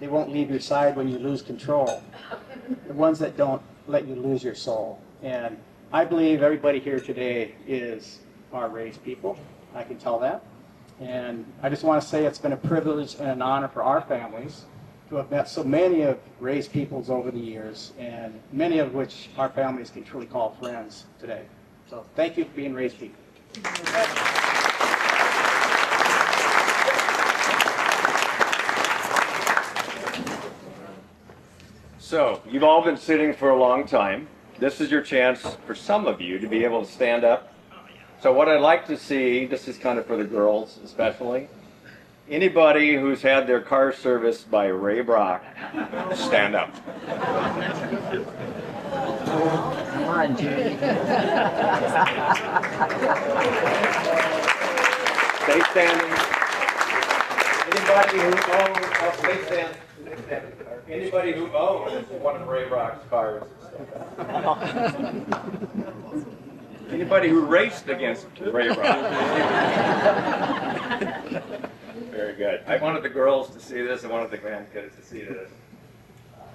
They won't leave your side when you lose control. The ones that don't let you lose your soul. And I believe everybody here today is our Ray's people. I can tell that. And I just want to say it's been a privilege and an honor for our families to have met so many of Ray's peoples over the years, and many of which our families can truly call friends today. So thank you for being Ray's people. So, you've all been sitting for a long time. This is your chance for some of you to be able to stand up. So what I'd like to see, this is kind of for the girls especially, anybody who's had their car serviced by Ray Brock, stand up. Come on, Judy. Stay standing. Anybody who owns one of Ray Brock's cars. Anybody who raced against Ray Brock. Very good. I wanted the girls to see this. I wanted the grandkids to see this.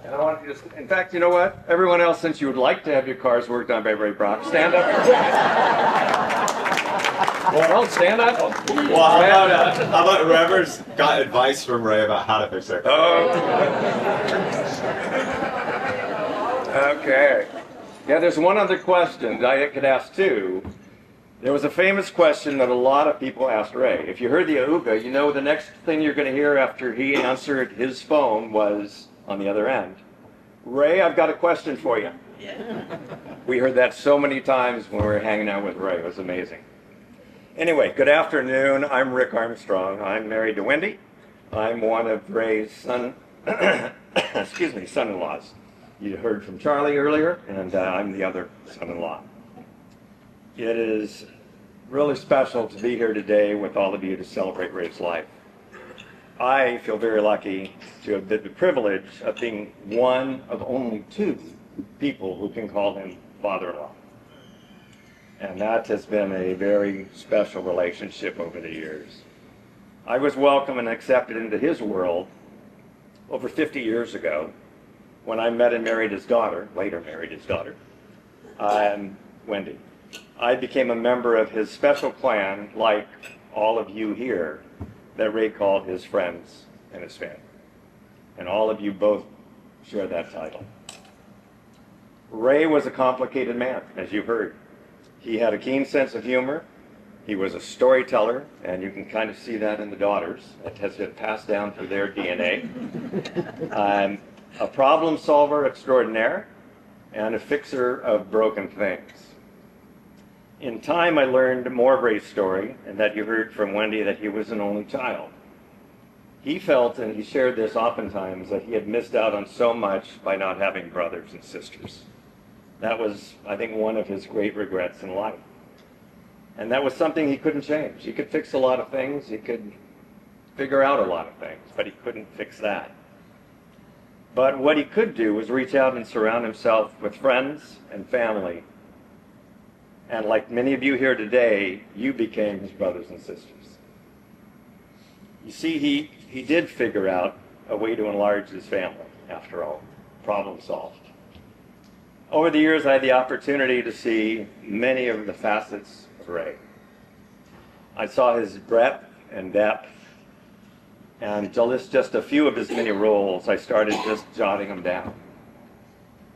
And I wanted you to, in fact, you know what? Everyone else, since you would like to have your cars worked on by Ray Brock, stand up. Well, stand up. Well, how about whoever's got advice from Ray about how to fix their car? Oh. Okay. Yeah, there's one other question that I could ask too. There was a famous question that a lot of people asked Ray. If you heard the Auga, you know the next thing you're going to hear after he answered his phone was on the other end. Ray, I've got a question for you. We heard that so many times when we were hanging out with Ray. It was amazing. Anyway, good afternoon. I'm Rick Armstrong. I'm married to Wendy. I'm one of Ray's son-in-laws. You heard from Charlie earlier, and I'm the other son-in-law. It is really special to be here today with all of you to celebrate Ray's life. I feel very lucky to have had the privilege of being one of only two people who can call him father-in-law. And that has been a very special relationship over the years. I was welcomed and accepted into his world over 50 years ago when I met and married his daughter, later married his daughter, Wendy. I became a member of his special clan, like all of you here, that Ray called his friends and his family. And all of you both share that title. Ray was a complicated man, as you've heard. He had a keen sense of humor. He was a storyteller, and you can kind of see that in the daughters. It has been passed down through their DNA. A problem solver extraordinaire, and a fixer of broken things. In time, I learned more of Ray's story, and that you heard from Wendy that he was an only child. He felt, and he shared this oftentimes, that he had missed out on so much by not having brothers and sisters. That was, I think, one of his great regrets in life. And that was something he couldn't change. He could fix a lot of things, he could figure out a lot of things, but he couldn't fix that. But what he could do was reach out and surround himself with friends and family. And like many of you here today, you became his brothers and sisters. You see, he did figure out a way to enlarge his family, after all. Problem solved. Over the years, I had the opportunity to see many of the facets of Ray. I saw his breadth and depth, and to list just a few of his many roles, I started just jotting them down.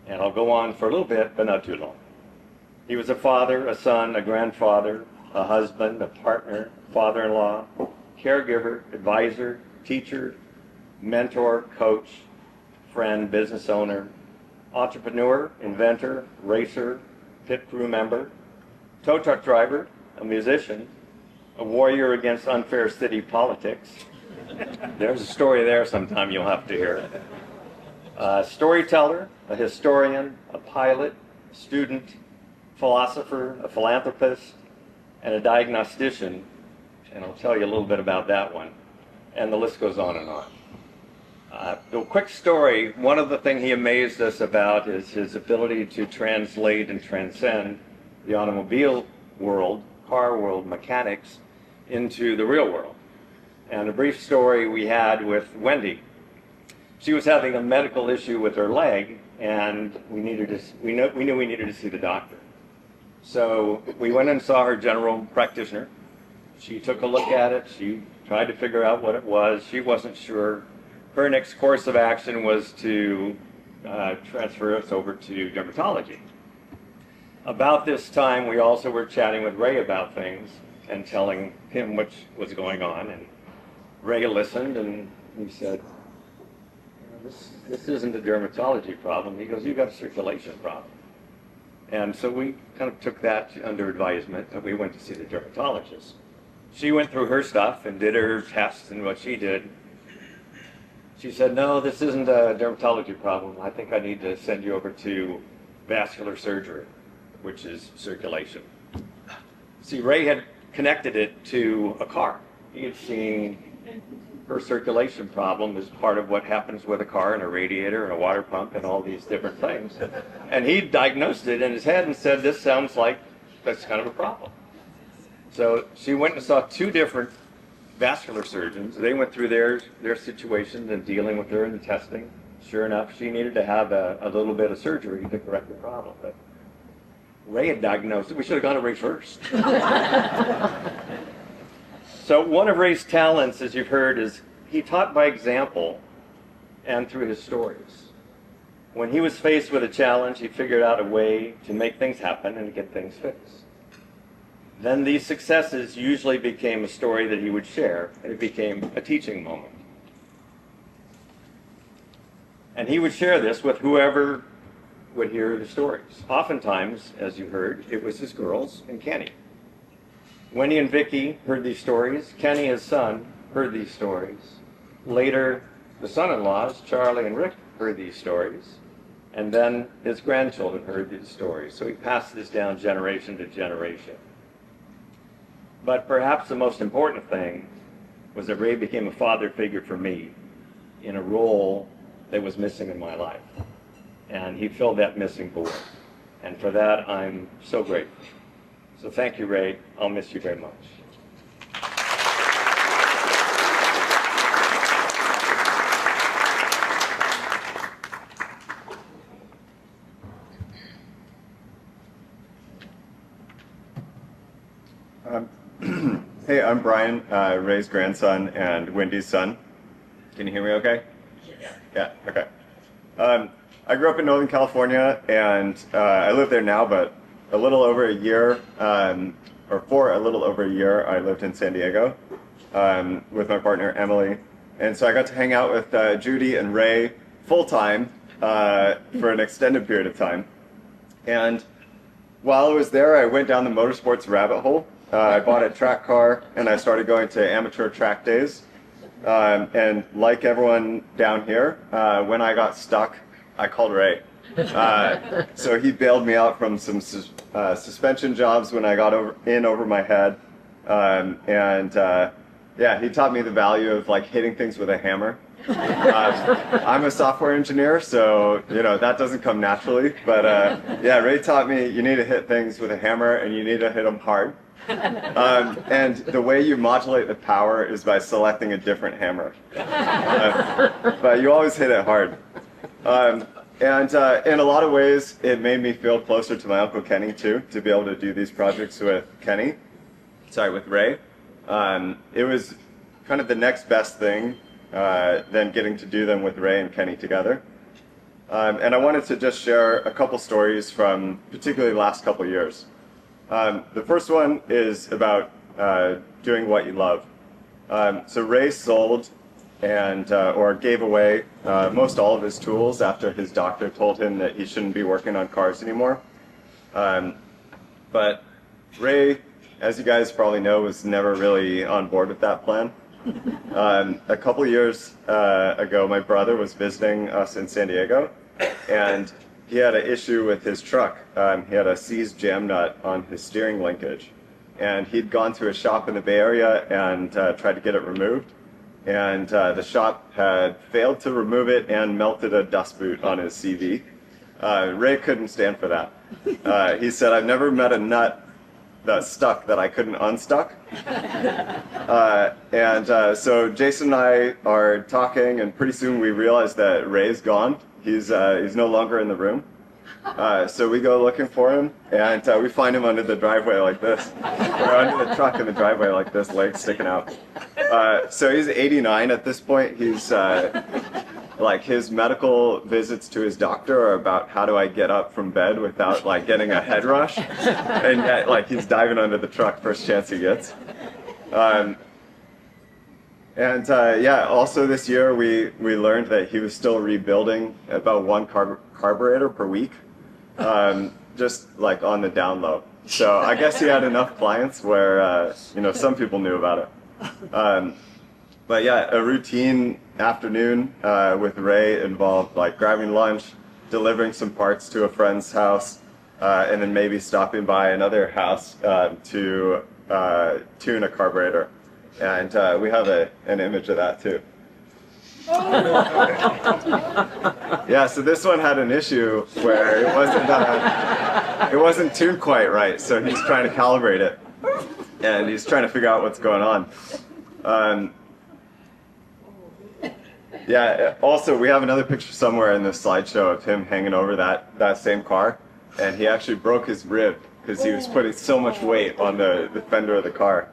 And I'll go on for a little bit, but not too long. He was a father, a son, a grandfather, a husband, a partner, father-in-law, caregiver, advisor, teacher, mentor, coach, friend, business owner, entrepreneur, inventor, racer, pit crew member, tow truck driver, a musician, a warrior against unfair city politics. There's a story there sometime you'll have to hear. A storyteller, a historian, a pilot, student, philosopher, a philanthropist, and a diagnostician, and I'll tell you a little bit about that one, and the list goes on and on. A quick story, one of the things he amazed us about is his ability to translate and transcend the automobile world, car world, mechanics, into the real world. And a brief story we had with Wendy. She was having a medical issue with her leg, and we knew we needed to see the doctor. So we went and saw her general practitioner. She took a look at it. She tried to figure out what it was. She wasn't sure. Her next course of action was to transfer us over to dermatology. About this time, we also were chatting with Ray about things and telling him what was going on. And Ray listened, and he said, this isn't a dermatology problem. He goes, you've got a circulation problem. And so we kind of took that under advisement, and we went to see the dermatologist. She went through her stuff and did her tests and what she did. She said, no, this isn't a dermatology problem. I think I need to send you over to vascular surgery, which is circulation. See, Ray had connected it to a car. He had seen her circulation problem is part of what happens with a car and a radiator and a water pump and all these different things. And he diagnosed it in his head and said, this sounds like that's kind of a problem. So she went and saw 2 different vascular surgeons. They went through their situations and dealing with her and testing. Sure enough, she needed to have a little bit of surgery to correct the problem. But Ray had diagnosed it. We should have gone to Ray first. So one of Ray's talents, as you've heard, is he taught by example and through his stories. When he was faced with a challenge, he figured out a way to make things happen and to get things fixed. Then these successes usually became a story that he would share, and it became a teaching moment. And he would share this with whoever would hear the stories. Oftentimes, as you heard, it was his girls and Kenny. Wendy and Vicki heard these stories. Kenny, his son, heard these stories. Later, the son-in-laws, Charlie and Rick, heard these stories. And then his grandchildren heard these stories. So he passed this down generation to generation. But perhaps the most important thing was that Ray became a father figure for me in a role that was missing in my life. And he filled that missing void. And for that, I'm so grateful. So thank you, Ray. I'll miss you very much. Hey, I'm Brian, Ray's grandson and Wendy's son. Can you hear me okay? Yeah, okay. I grew up in Northern California, and I live there now, but a little over a year, for a little over a year, I lived in San Diego with my partner, Emily. And so I got to hang out with Judy and Ray full-time for an extended period of time. And while I was there, I went down the motorsports rabbit hole. I bought a track car, and I started going to amateur track days. And like everyone down here, when I got stuck, I called Ray. So he bailed me out from some suspension jobs when I got over my head. Yeah, he taught me the value of like hitting things with a hammer. I'm a software engineer, so that doesn't come naturally. But yeah, Ray taught me you need to hit things with a hammer and you need to hit them hard. And the way you modulate the power is by selecting a different hammer. But you always hit it hard. And in a lot of ways, it made me feel closer to my Uncle Kenny, too, to be able to do these projects with Ray. It was kind of the next best thing than getting to do them with Ray and Kenny together. And I wanted to just share a couple stories from particularly the last couple years. The first one is about doing what you love. So Ray sold or gave away most all of his tools after his doctor told him that he shouldn't be working on cars anymore. But Ray, as you guys probably know, was never really on board with that plan. A couple years ago, my brother was visiting us in San Diego, and he had an issue with his truck. He had a seized jam nut on his steering linkage, and he'd gone to a shop in the Bay Area and tried to get it removed. And the shop had failed to remove it and melted a dust boot on his CV. Ray couldn't stand for that. He said, "I've never met a nut that stuck that I couldn't unstuck." So Jason and I are talking, and pretty soon we realize that Ray's gone. He's no longer in the room. So we go looking for him, and we find him under the driveway like this. Or under the truck in the driveway like this, legs sticking out. So he's 89 at this point. He's like his medical visits to his doctor are about how do I get up from bed without like getting a head rush, and yet like he's diving under the truck first chance he gets. Yeah, also this year we learned that he was still rebuilding about one carburetor per week, just like on the down low. So I guess he had enough clients where some people knew about it. But yeah, a routine afternoon with Ray involved like grabbing lunch, delivering some parts to a friend's house, and then maybe stopping by another house to tune a carburetor. And we have an image of that too. Yeah, so this one had an issue where it wasn't tuned quite right, so he's trying to calibrate it, and he's trying to figure out what's going on. Yeah, also we have another picture somewhere in this slideshow of him hanging over that same car, and he actually broke his rib because he was putting so much weight on the fender of the car.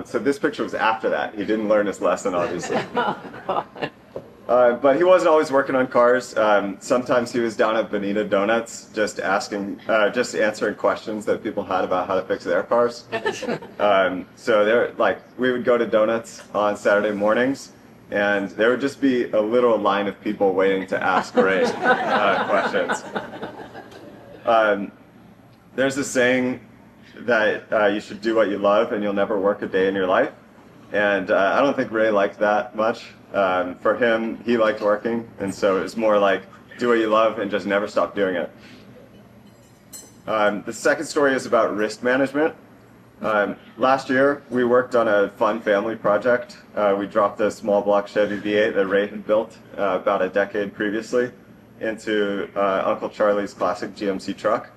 So this picture was after that. He didn't learn his lesson, obviously. But he wasn't always working on cars. Sometimes he was down at Bonita Donuts just answering questions that people had about how to fix their cars. So we would go to Donuts on Saturday mornings, and there would just be a literal line of people waiting to ask Ray questions. There's a saying that you should do what you love and you'll never work a day in your life. And I don't think Ray liked that much. For him, he liked working, and so it was more like, do what you love and just never stop doing it. The second story is about risk management. Last year, we worked on a fun family project. We dropped a small block Chevy V8 that Ray had built about a decade previously into Uncle Charlie's classic GMC truck.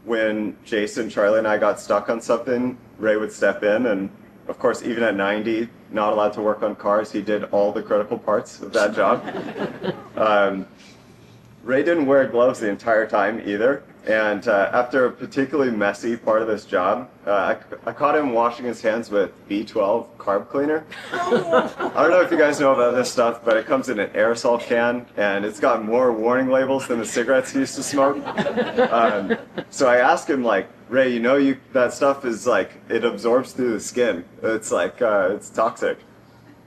When Jason, Charlie, and I got stuck on something, Ray would step in, and of course, even at 90, not allowed to work on cars, he did all the critical parts of that job. Ray didn't wear gloves the entire time either, and after a particularly messy part of this job, I caught him washing his hands with B12 carb cleaner. I don't know if you guys know about this stuff, but it comes in an aerosol can, and it's got more warning labels than the cigarettes he used to smoke. So I asked him, like, Ray, that stuff is it absorbs through the skin. It's it's toxic.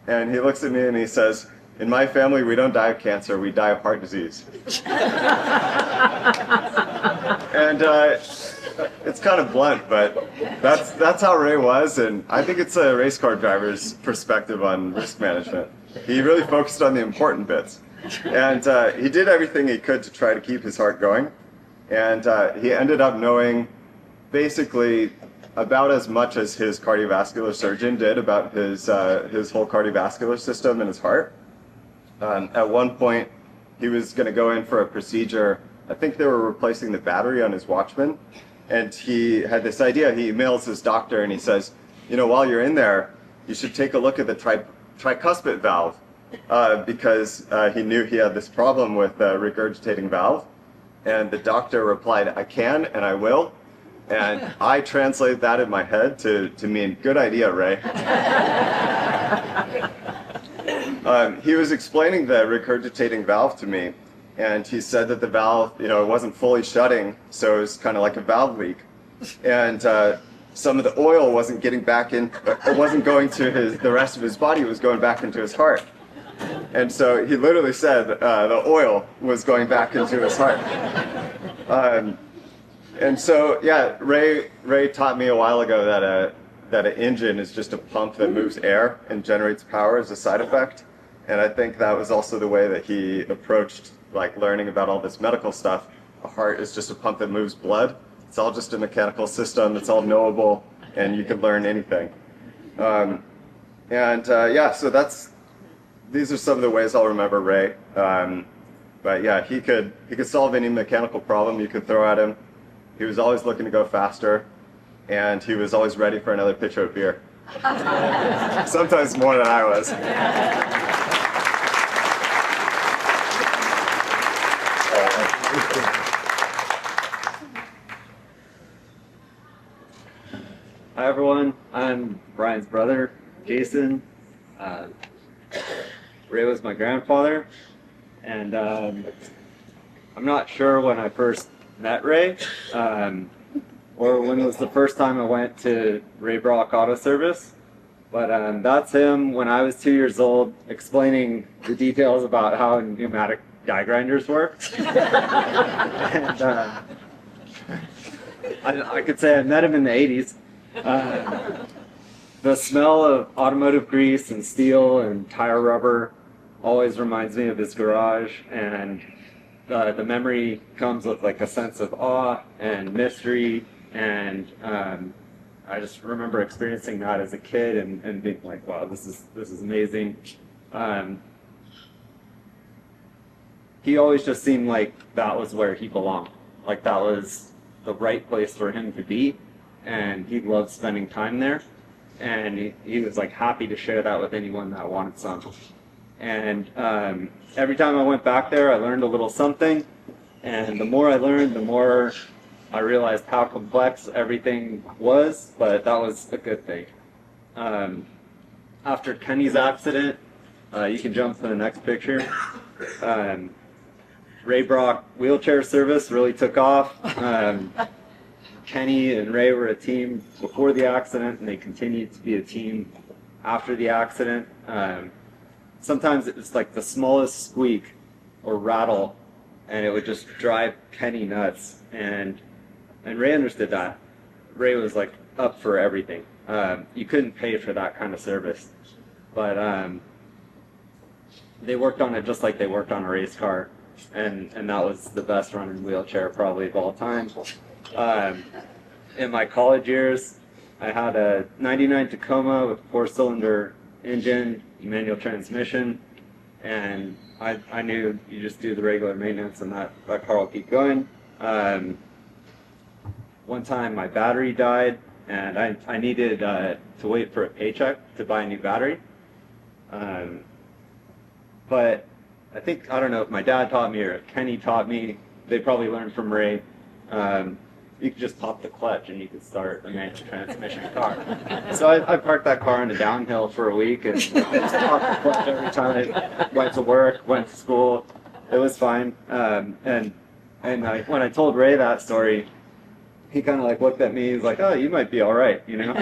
And he looks at me and he says, in my family, we don't die of cancer, we die of heart disease. And it's kind of blunt, but that's how Ray was, and I think it's a race car driver's perspective on risk management. He really focused on the important bits. And he did everything he could to try to keep his heart going. And he ended up knowing basically about as much as his cardiovascular surgeon did about his whole cardiovascular system and his heart. At one point, he was going to go in for a procedure. I think they were replacing the battery on his Watchman, and he had this idea. He emails his doctor and he says, while you're in there, you should take a look at the tricuspid valve, because he knew he had this problem with the regurgitating valve. And the doctor replied, I can and I will. And I translate that in my head to mean, good idea, Ray. He was explaining the regurgitating valve to me, and he said that the valve, it wasn't fully shutting, so it was kind of like a valve leak. And some of the oil wasn't getting back in, it wasn't going to the rest of his body, it was going back into his heart. And so he literally said the oil was going back into his heart. And so, yeah, Ray taught me a while ago that an engine is just a pump that moves air and generates power as a side effect. And I think that was also the way that he approached learning about all this medical stuff. A heart is just a pump that moves blood. It's all just a mechanical system. It's all knowable, and you can learn anything. Yeah, so these are some of the ways I'll remember Ray. But yeah, he could solve any mechanical problem you could throw at him. He was always looking to go faster, and he was always ready for another pitcher of beer. Sometimes more than I was. Hi everyone, I'm Brian's brother, Jason. Ray was my grandfather, and I'm not sure when I first met Ray, or when it was the first time I went to Ray Brock Auto Service, but that's him when I was 2 years old explaining the details about how pneumatic die grinders work. And I could say I met him in the 80s. The smell of automotive grease and steel and tire rubber always reminds me of his garage, and the memory comes with a sense of awe and mystery, and I just remember experiencing that as a kid and being like, wow, this is amazing. He always just seemed like that was where he belonged. Like that was the right place for him to be, and he loved spending time there. And he was like happy to share that with anyone that wanted some. And every time I went back there, I learned a little something. And the more I learned, the more I realized how complex everything was, but that was a good thing. After Kenny's accident, you can jump to the next picture. Ray Brock wheelchair service really took off. Kenny and Ray were a team before the accident, and they continued to be a team after the accident. Sometimes it was like the smallest squeak or rattle, and it would just drive Kenny nuts. And Ray understood that. Ray was like up for everything. You couldn't pay for that kind of service, but they worked on it just like they worked on a race car, and that was the best running wheelchair probably of all time. In my college years, I had a 99 Tacoma with a 4-cylinder engine, manual transmission, and I knew you just do the regular maintenance and that car will keep going. One time my battery died, and I needed to wait for a paycheck to buy a new battery. But I don't know if my dad taught me or if Kenny taught me, they probably learned from Ray. You could just pop the clutch and you could start a manual transmission car. So I parked that car on a downhill for a week and just popped the clutch every time I went to work, went to school. It was fine. When I told Ray that story, he kind of like looked at me. He's like, "Oh, you might be all right," you know.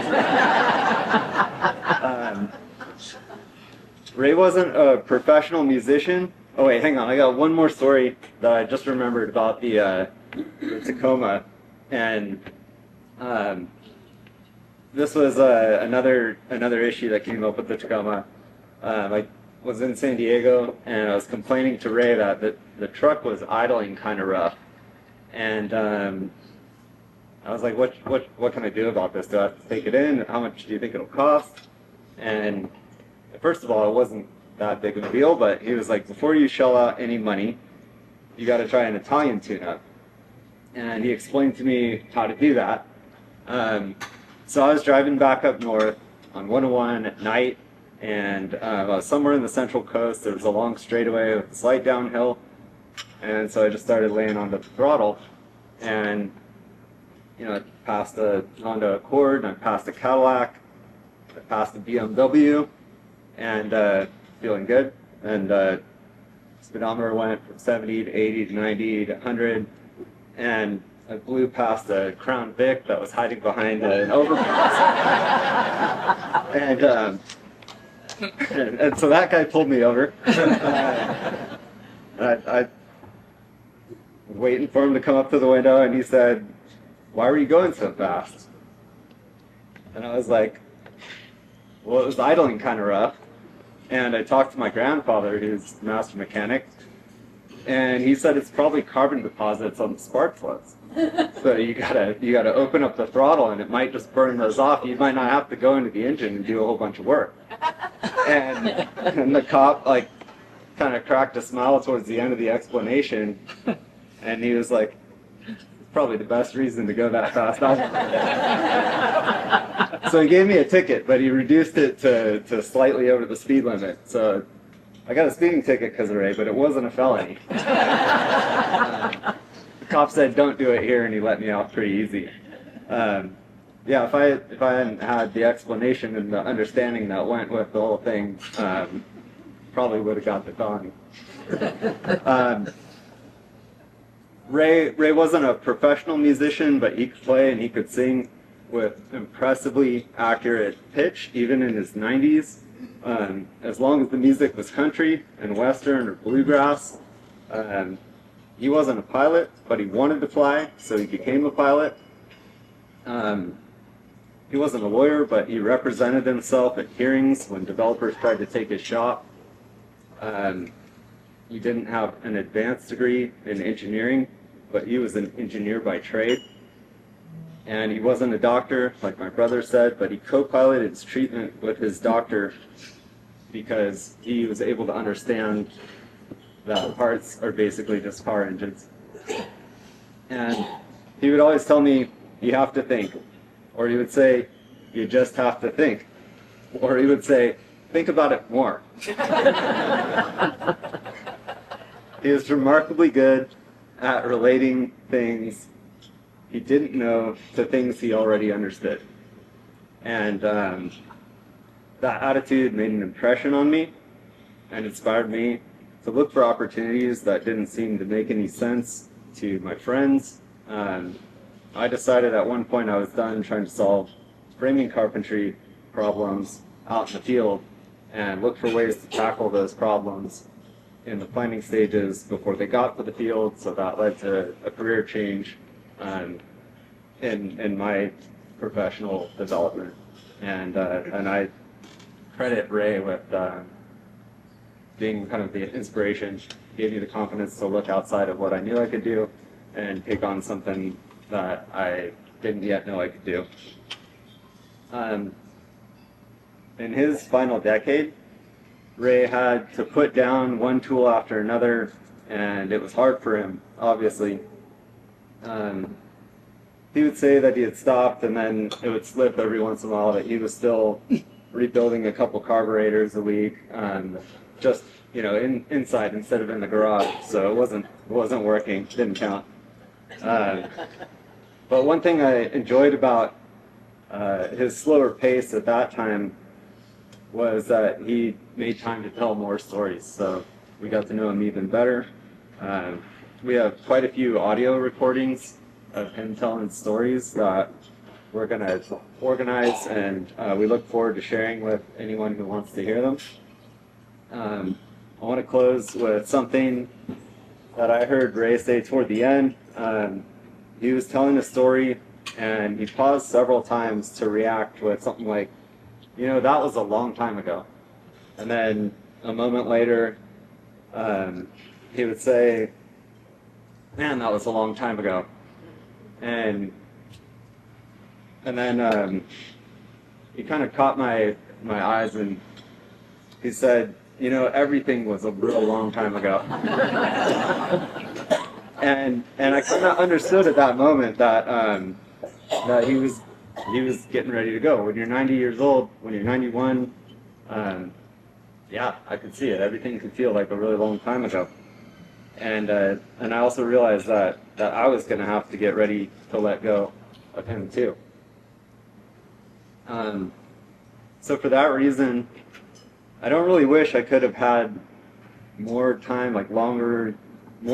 Ray wasn't a professional musician. Oh wait, hang on. I got one more story that I just remembered about the Tacoma, and this was another issue that came up with the Tacoma. I was in San Diego, and I was complaining to Ray that the truck was idling kind of rough, and I was like, "What can I do about this? Do I have to take it in? How much do you think it'll cost?" And first of all, it wasn't that big of a deal, but he was like, "Before you shell out any money, you got to try an Italian tune-up." And he explained to me how to do that. So I was driving back up north on 101 at night, and I was somewhere in the Central Coast. There was a long straightaway with a slight downhill, and so I just started laying on the throttle, and I passed a Honda Accord, and I passed a Cadillac, I passed a BMW, and feeling good. And speedometer went from 70 to 80 to 90 to 100, and I blew past a Crown Vic that was hiding behind an overpass. and so that guy pulled me over. I was waiting for him to come up to the window, and he said, "Why were you going so fast?" And I was like, "Well, it was idling kind of rough." And I talked to my grandfather, who's a master mechanic, and he said it's probably carbon deposits on the spark plugs. So you gotta open up the throttle, and it might just burn those off. You might not have to go into the engine and do a whole bunch of work. And the cop kind of cracked a smile towards the end of the explanation, and he was like, "Probably the best reason to go that fast." So he gave me a ticket, but he reduced it to slightly over the speed limit. So I got a speeding ticket because of Ray, but it wasn't a felony. The cop said, "Don't do it here," and he let me off pretty easy. Yeah, if I hadn't had the explanation and the understanding that went with the whole thing, probably would have got the dong. Ray wasn't a professional musician, but he could play and he could sing with impressively accurate pitch, even in his 90s. As long as the music was country and western or bluegrass. He wasn't a pilot, but he wanted to fly, so he became a pilot. He wasn't a lawyer, but he represented himself at hearings when developers tried to take his shop. He didn't have an advanced degree in engineering, but he was an engineer by trade. And he wasn't a doctor, like my brother said, but he co-piloted his treatment with his doctor because he was able to understand that hearts are basically just car engines. And he would always tell me, you have to think. Or he would say, you just have to think. Or he would say, think about it more. He was remarkably good at relating things he didn't know to things he already understood. And that attitude made an impression on me and inspired me to look for opportunities that didn't seem to make any sense to my friends. I decided at one point I was done trying to solve framing carpentry problems out in the field and look for ways to tackle those problems in the planning stages before they got to the field. So that led to a career change in my professional development. And I credit Ray with being kind of the inspiration, gave me the confidence to look outside of what I knew I could do and take on something that I didn't yet know I could do. In his final decade, Ray had to put down one tool after another, and it was hard for him, obviously. He would say that he had stopped, and then it would slip every once in a while that he was still rebuilding a couple carburetors a week, just inside instead of in the garage. So it wasn't working, didn't count. But one thing I enjoyed about his slower pace at that time was that he made time to tell more stories. So we got to know him even better. We have quite a few audio recordings of him telling stories that we're going to organize, and we look forward to sharing with anyone who wants to hear them. I want to close with something that I heard Ray say toward the end. He was telling a story, and he paused several times to react with something like, that was a long time ago. And then a moment later, he would say, man, that was a long time ago. And then he kind of caught my eyes, and he said, everything was a real long time ago. and I kind of understood at that moment that that he was getting ready to go. When you're 90 years old, when you're 91, yeah, I could see it. Everything could feel like a really long time ago. And I also realized that I was going to have to get ready to let go of him too. So for that reason, I don't really wish I could have had more time, like more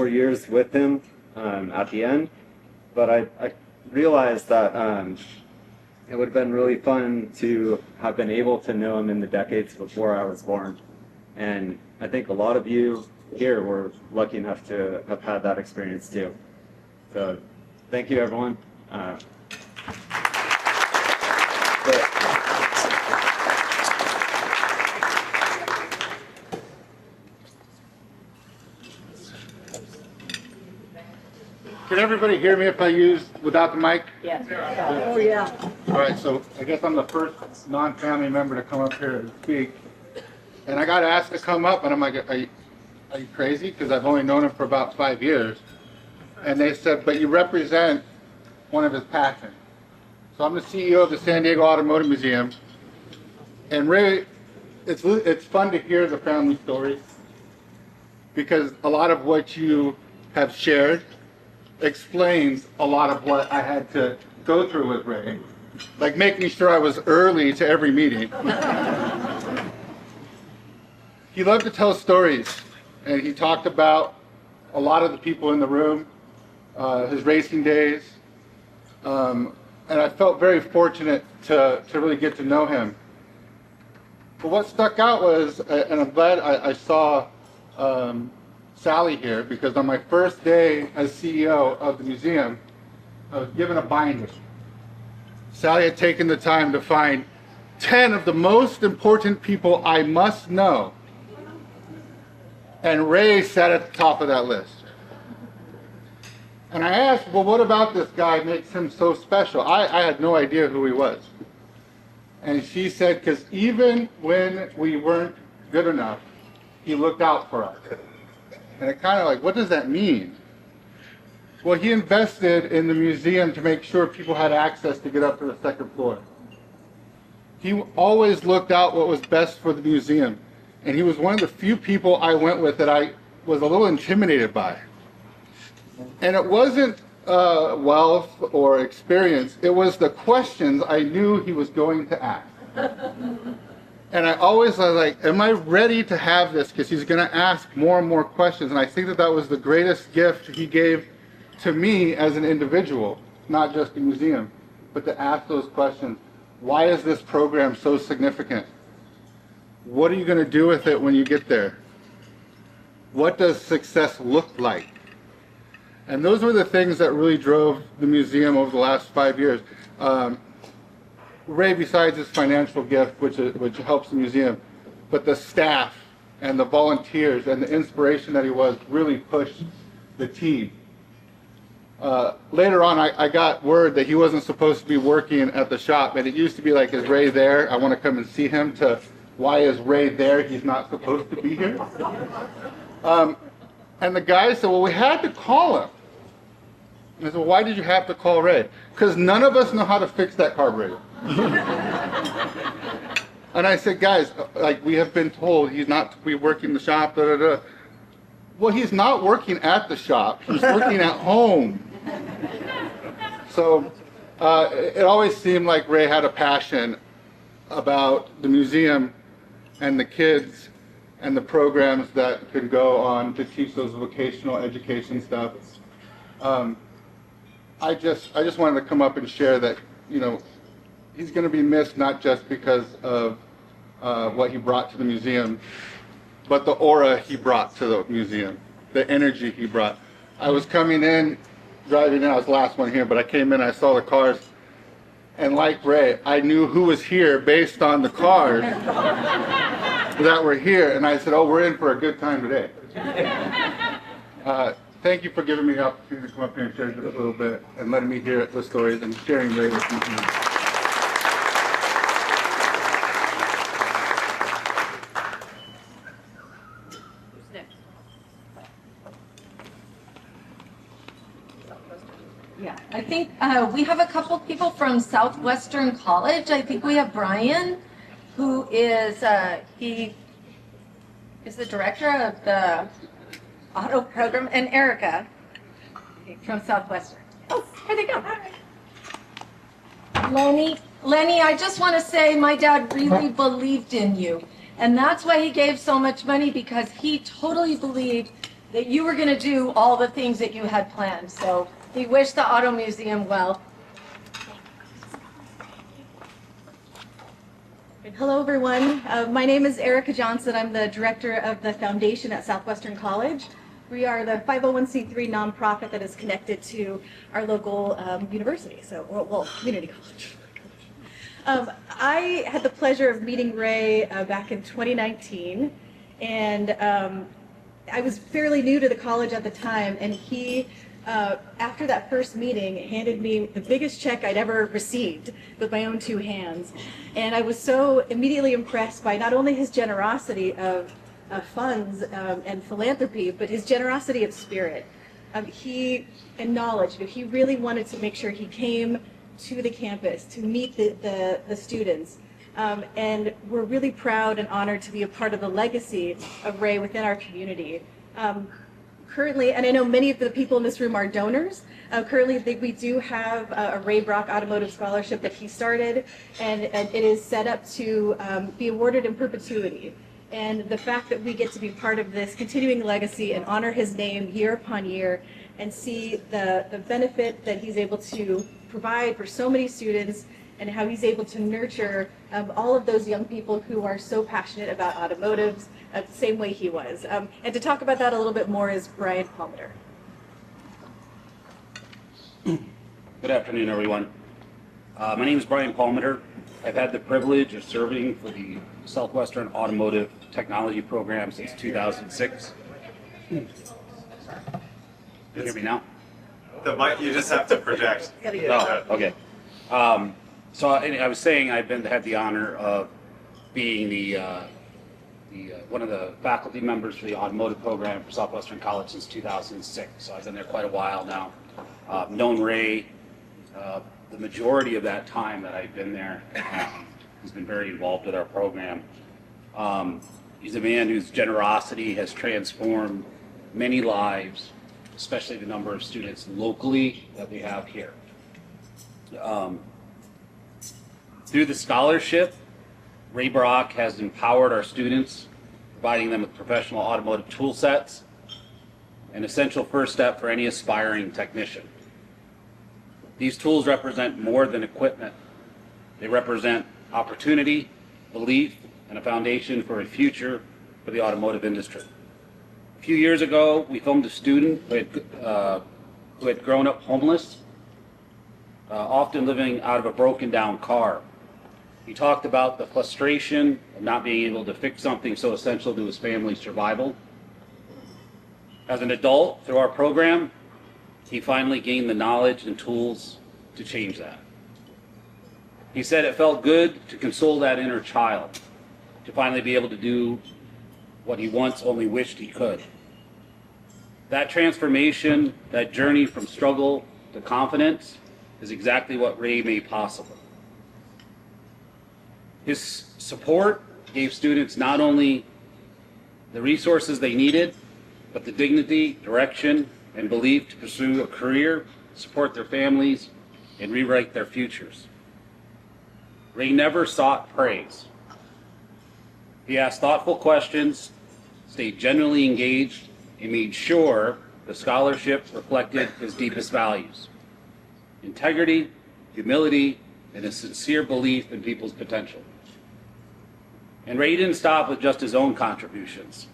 years with him at the end. But I realized that it would have been really fun to have been able to know him in the decades before I was born. And I think a lot of you here were lucky enough to have had that experience too. So thank you, everyone. Can everybody hear me if I use without the mic? Yes. Oh, yeah. All right, so I guess I'm the first non-family member to come up here to speak. And I got asked to come up, and I'm like, are you crazy? Because I've only known him for about 5 years. And they said, but you represent one of his passions. So I'm the CEO of the San Diego Automotive Museum. And Ray, it's fun to hear the family stories, because a lot of what you have shared explains a lot of what I had to go through with Ray, like making sure I was early to every meeting. He loved to tell stories, and he talked about a lot of the people in the room, his racing days, and I felt very fortunate to really get to know him. But what stuck out was, and I'm glad I saw Sally here, because on my first day as CEO of the museum, I was given a binder. Sally had taken the time to find 10 of the most important people I must know. And Ray sat at the top of that list. And I asked, well, what about this guy makes him so special? I had no idea who he was. And she said, because even when we weren't good enough, he looked out for us. And it kind of like, what does that mean? Well, he invested in the museum to make sure people had access to get up to the second floor. He always looked out what was best for the museum. And he was one of the few people I went with that I was a little intimidated by. And it wasn't wealth or experience, it was the questions I knew he was going to ask. And I always was like, am I ready to have this? Because he's going to ask more and more questions. And I think that that was the greatest gift he gave to me as an individual, not just the museum, but to ask those questions. Why is this program so significant? What are you going to do with it when you get there? What does success look like? And those were the things that really drove the museum over the last 5 years. Ray, besides his financial gift, which helps the museum, but the staff and the volunteers and the inspiration that he was really pushed the team. Later on, I got word that he wasn't supposed to be working at the shop, and it used to be like, is Ray there? I want to come and see him, to why is Ray there? He's not supposed to be here. And the guy said, well, we had to call him. And I said, well, why did you have to call Ray? Because none of us know how to fix that carburetor. And I said, guys, like, we have been told he's not to be working the shop, da, da, da. Well, he's not working at the shop. He's working at home. So it always seemed like Ray had a passion about the museum and the kids and the programs that could go on to teach those vocational education stuff. I just wanted to come up and share that, you know, he's going to be missed not just because of what he brought to the museum, but the aura he brought to the museum, the energy he brought. I was coming in, driving in, I was the last one here, but I came in, I saw the cars, and like Ray, I knew who was here based on the cars that were here, and I said, oh, we're in for a good time today. Thank you for giving me the opportunity to come up here and share just a little bit, and letting me hear the stories and sharing Ray with you. Yeah, I think we have a couple people from Southwestern College. I think we have Brian, who is, he is the director of the auto program, and Erica from Southwestern. Oh, here they go. Lenny, I just want to say my dad really believed in you. And that's why he gave so much money, because he totally believed that you were going to do all the things that you had planned. So we wish the Auto Museum well. Hello, everyone. My name is Erica Johnson. I'm the director of the foundation at Southwestern College. We are the 501c3 nonprofit that is connected to our local university, so, well, community college. I had the pleasure of meeting Ray back in 2019, and I was fairly new to the college at the time, and he, after that first meeting, handed me the biggest check I'd ever received with my own two hands. And I was so immediately impressed by not only his generosity of funds and philanthropy, but his generosity of spirit. And knowledge. He really wanted to make sure he came to the campus to meet the students. And we're really proud and honored to be a part of the legacy of Ray within our community. Currently, and I know many of the people in this room are donors, currently we do have a Ray Brock Automotive Scholarship that he started, and it is set up to be awarded in perpetuity. And the fact that we get to be part of this continuing legacy and honor his name year upon year and see the benefit that he's able to provide for so many students, and how he's able to nurture all of those young people who are so passionate about automotives the same way he was. And to talk about that a little bit more is Brian Palmiter. Good afternoon, everyone. My name is Brian Palmiter. I've had the privilege of serving for the Southwestern Automotive Technology Program since 2006. Can you hear me now? The mic, you just have to project. Oh, okay. So I was saying I've had the honor of being one of the faculty members for the automotive program for Southwestern College since 2006. So I've been there quite a while now. Known Ray the majority of that time that I've been there. He's been very involved with our program. He's a man whose generosity has transformed many lives, especially the number of students locally that we have here. Through the scholarship, Ray Brock has empowered our students, providing them with professional automotive tool sets, an essential first step for any aspiring technician. These tools represent more than equipment. They represent opportunity, belief, and a foundation for a future for the automotive industry. A few years ago, we filmed a student who had grown up homeless, often living out of a broken down car. He talked about the frustration of not being able to fix something so essential to his family's survival. As an adult, through our program, he finally gained the knowledge and tools to change that. He said it felt good to console that inner child, to finally be able to do what he once only wished he could. That transformation, that journey from struggle to confidence, is exactly what Ray made possible. His support gave students not only the resources they needed, but the dignity, direction, and belief to pursue a career, support their families, and rewrite their futures. Ray never sought praise. He asked thoughtful questions, stayed genuinely engaged, and made sure the scholarship reflected his deepest values: integrity, humility, and a sincere belief in people's potential. And Ray didn't stop with just his own contributions.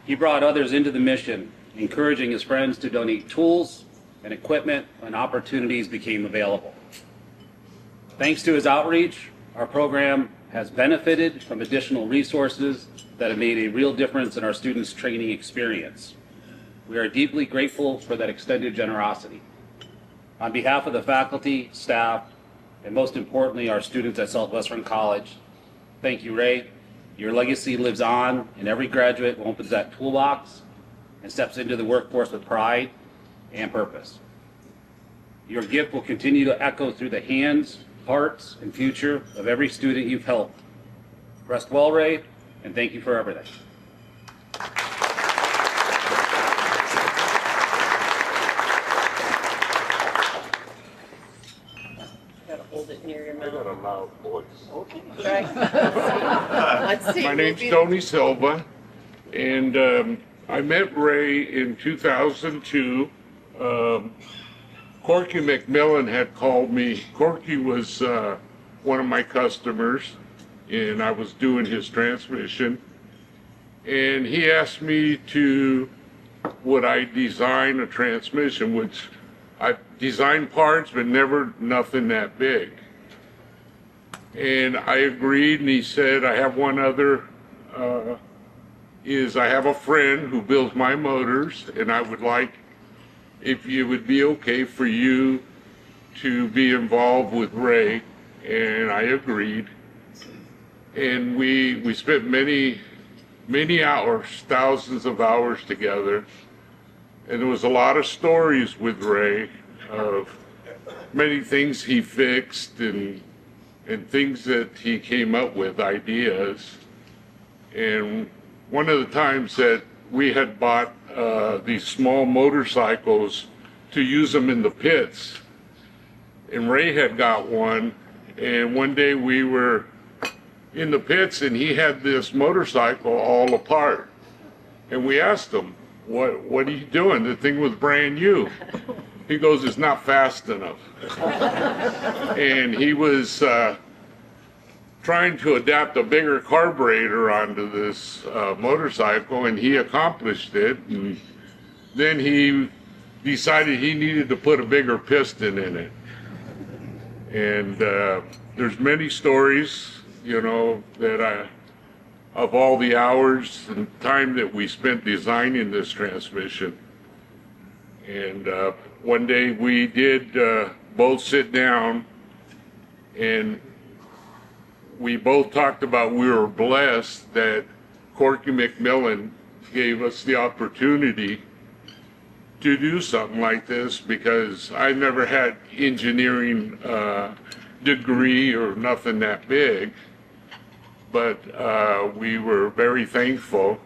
He brought others into the mission, encouraging his friends to donate tools and equipment when opportunities became available. Thanks to his outreach, our program has benefited from additional resources that have made a real difference in our students' training experience. We are deeply grateful for that extended generosity. On behalf of the faculty, staff, and most importantly, our students at Southwestern College, thank you, Ray. Your legacy lives on, and every graduate who opens that toolbox and steps into the workforce with pride and purpose. Your gift will continue to echo through the hands, hearts, and future of every student you've helped. Rest well, Ray, and thank you for everything. Hold it near your mouth. got a loud voice. Okay. Let's see. My name's Tony Selva, and I met Ray in 2002. Corky McMillan had called me. Corky was one of my customers, and I was doing his transmission. And he asked me would I design a transmission, which I've designed parts, but never nothing that big. And I agreed, and he said, I have one other, I have a friend who builds my motors, and I would like, if it would be okay for you to be involved with Ray. And I agreed. And we spent many hours, thousands of hours together. And there was a lot of stories with Ray of many things he fixed and things that he came up with, ideas. And one of the times that we had bought these small motorcycles to use them in the pits, and Ray had got one, and one day we were in the pits and he had this motorcycle all apart. And we asked him, what are you doing? The thing was brand new. He goes, it's not fast enough. And he was trying to adapt a bigger carburetor onto this motorcycle, and he accomplished it. And then he decided he needed to put a bigger piston in it. And there's many stories, that of all the hours and time that we spent designing this transmission. And one day we did both sit down, and we both talked about we were blessed that Corky McMillan gave us the opportunity to do something like this, because I never had engineering degree or nothing that big, but we were very thankful.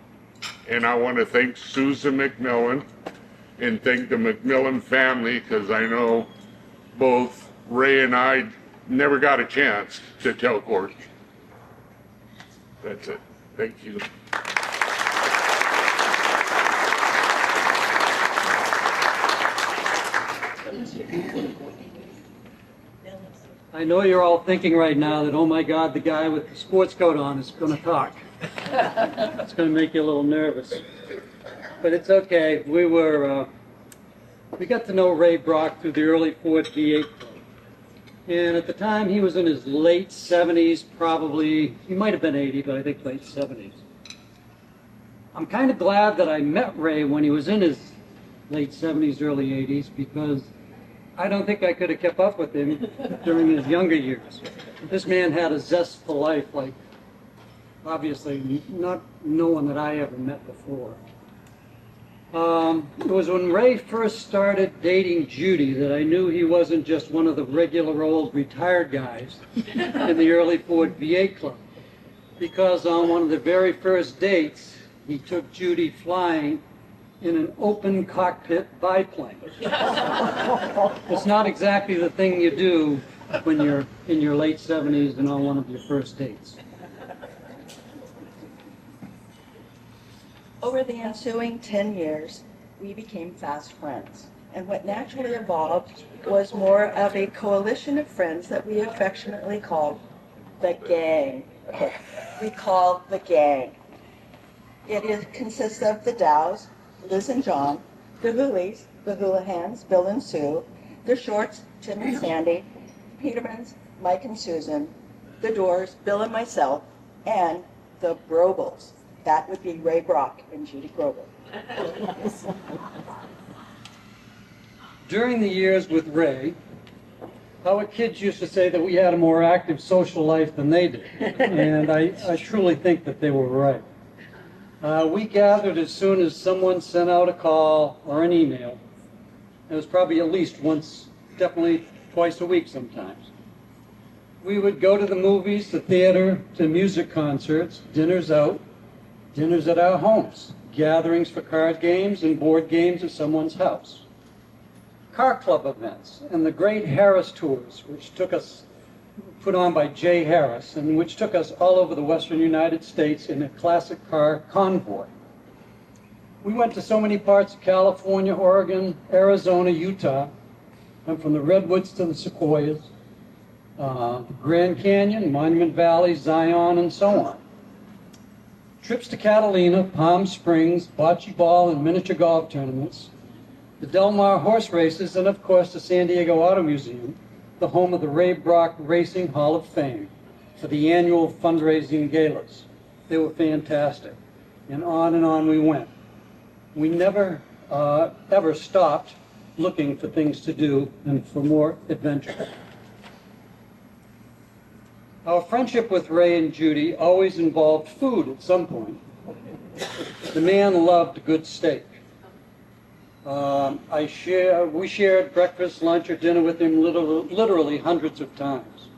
And I want to thank Susan McMillan and thank the McMillan family, because I know both Ray and I never got a chance to tell Corky. That's it. Thank you. I know you're all thinking right now that, oh my God, the guy with the sports coat on is going to talk. It's going to make you a little nervous. But it's okay. We got to know Ray Brock through the early Ford V8 club. And at the time, he was in his late 70s, probably. He might have been 80, but I think late 70s. I'm kind of glad that I met Ray when he was in his late 70s, early 80s, because I don't think I could have kept up with him during his younger years. This man had a zest for life, like, obviously, not no one that I ever met before. It was when Ray first started dating Judy that I knew he wasn't just one of the regular old retired guys in the early Ford V8 club. Because on one of the very first dates, he took Judy flying in an open cockpit biplane. It's not exactly the thing you do when you're in your late 70s and on one of your first dates. Over the ensuing 10 years, we became fast friends. And what naturally evolved was more of a coalition of friends that we affectionately called the gang. We called the gang. It consists of the Dows, Liz and John, the Hoolies, the Hoolahans, Bill and Sue, the Shorts, Tim and Sandy, Petermans, Mike and Susan, the Dorrs, Bill and myself, and the Brobles. That would be Ray Brock and Judy Kruegel. During the years with Ray, our kids used to say that we had a more active social life than they did. And I truly think that they were right. We gathered as soon as someone sent out a call or an email. It was probably at least once, definitely twice a week sometimes. We would go to the movies, the theater, to music concerts, dinners out, dinners at our homes, gatherings for card games and board games at someone's house. Car club events and the Great Harris Tours, which took us, put on by Jay Harris, and which took us all over the western United States in a classic car convoy. We went to so many parts of California, Oregon, Arizona, Utah, and from the Redwoods to the Sequoias, Grand Canyon, Monument Valley, Zion, and so on. Trips to Catalina, Palm Springs, bocce ball and miniature golf tournaments, the Del Mar horse races, and of course the San Diego Auto Museum, the home of the Ray Brock Racing Hall of Fame, for the annual fundraising galas. They were fantastic. And on we went. We never, ever stopped looking for things to do and for more adventure. Our friendship with Ray and Judy always involved food at some point. The man loved good steak. We shared breakfast, lunch, or dinner with him literally hundreds of times.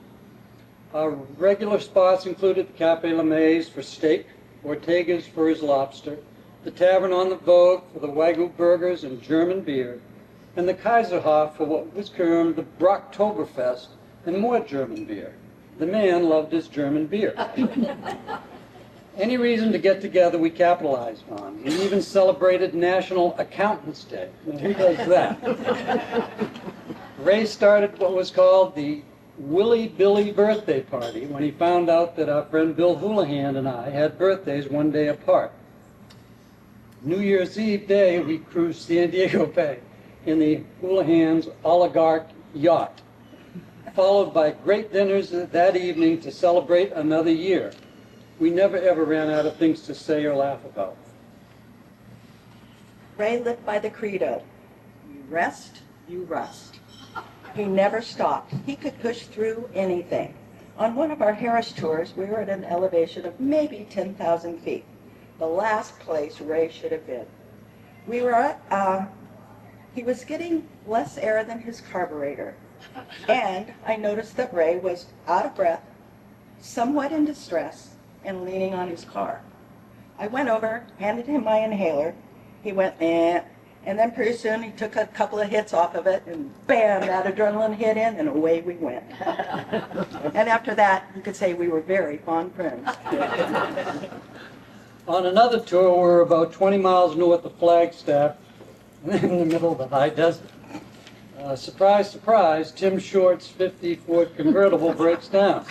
Our regular spots included the Cafe La Maze for steak, Ortega's for his lobster, the Tavern on the Vogue for the Wagyu burgers and German beer, and the Kaiserhof for what was termed the Brocktoberfest and more German beer. The man loved his German beer. Any reason to get together, we capitalized on. We even celebrated National Accountants Day. Now, who does that? Ray started what was called the Willy Billy birthday party when he found out that our friend Bill Houlihan and I had birthdays one day apart. New Year's Eve day, we cruised San Diego Bay in the Houlihan's oligarch yacht, followed by great dinners that evening to celebrate another year. We never ever ran out of things to say or laugh about. Ray lived by the credo, rest, you rust. He never stopped. He could push through anything. On one of our Harris tours, we were at an elevation of maybe 10,000 feet, the last place Ray should have been. We were at, he was getting less air than his carburetor, and I noticed that Ray was out of breath, somewhat in distress, and leaning on his car. I went over, handed him my inhaler. He went, eh, and then pretty soon he took a couple of hits off of it, and bam, that adrenaline hit in, and away we went. And after that, you could say we were very fond friends. On another tour, we were about 20 miles north of Flagstaff, in the middle of the high desert. Surprise, surprise, Tim Short's 50 Ford convertible breaks down.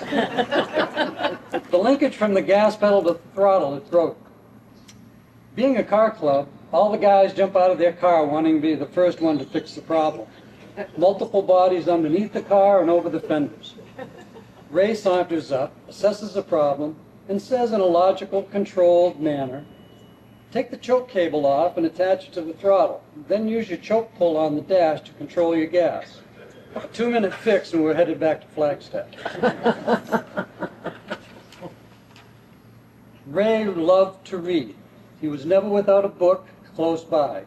The linkage from the gas pedal to the throttle, it broke. Being a car club, all the guys jump out of their car wanting to be the first one to fix the problem. Multiple bodies underneath the car and over the fenders. Ray saunters up, assesses the problem, and says in a logical, controlled manner, take the choke cable off and attach it to the throttle. Then use your choke pull on the dash to control your gas. A 2-minute fix and we're headed back to Flagstaff. Ray loved to read. He was never without a book close by.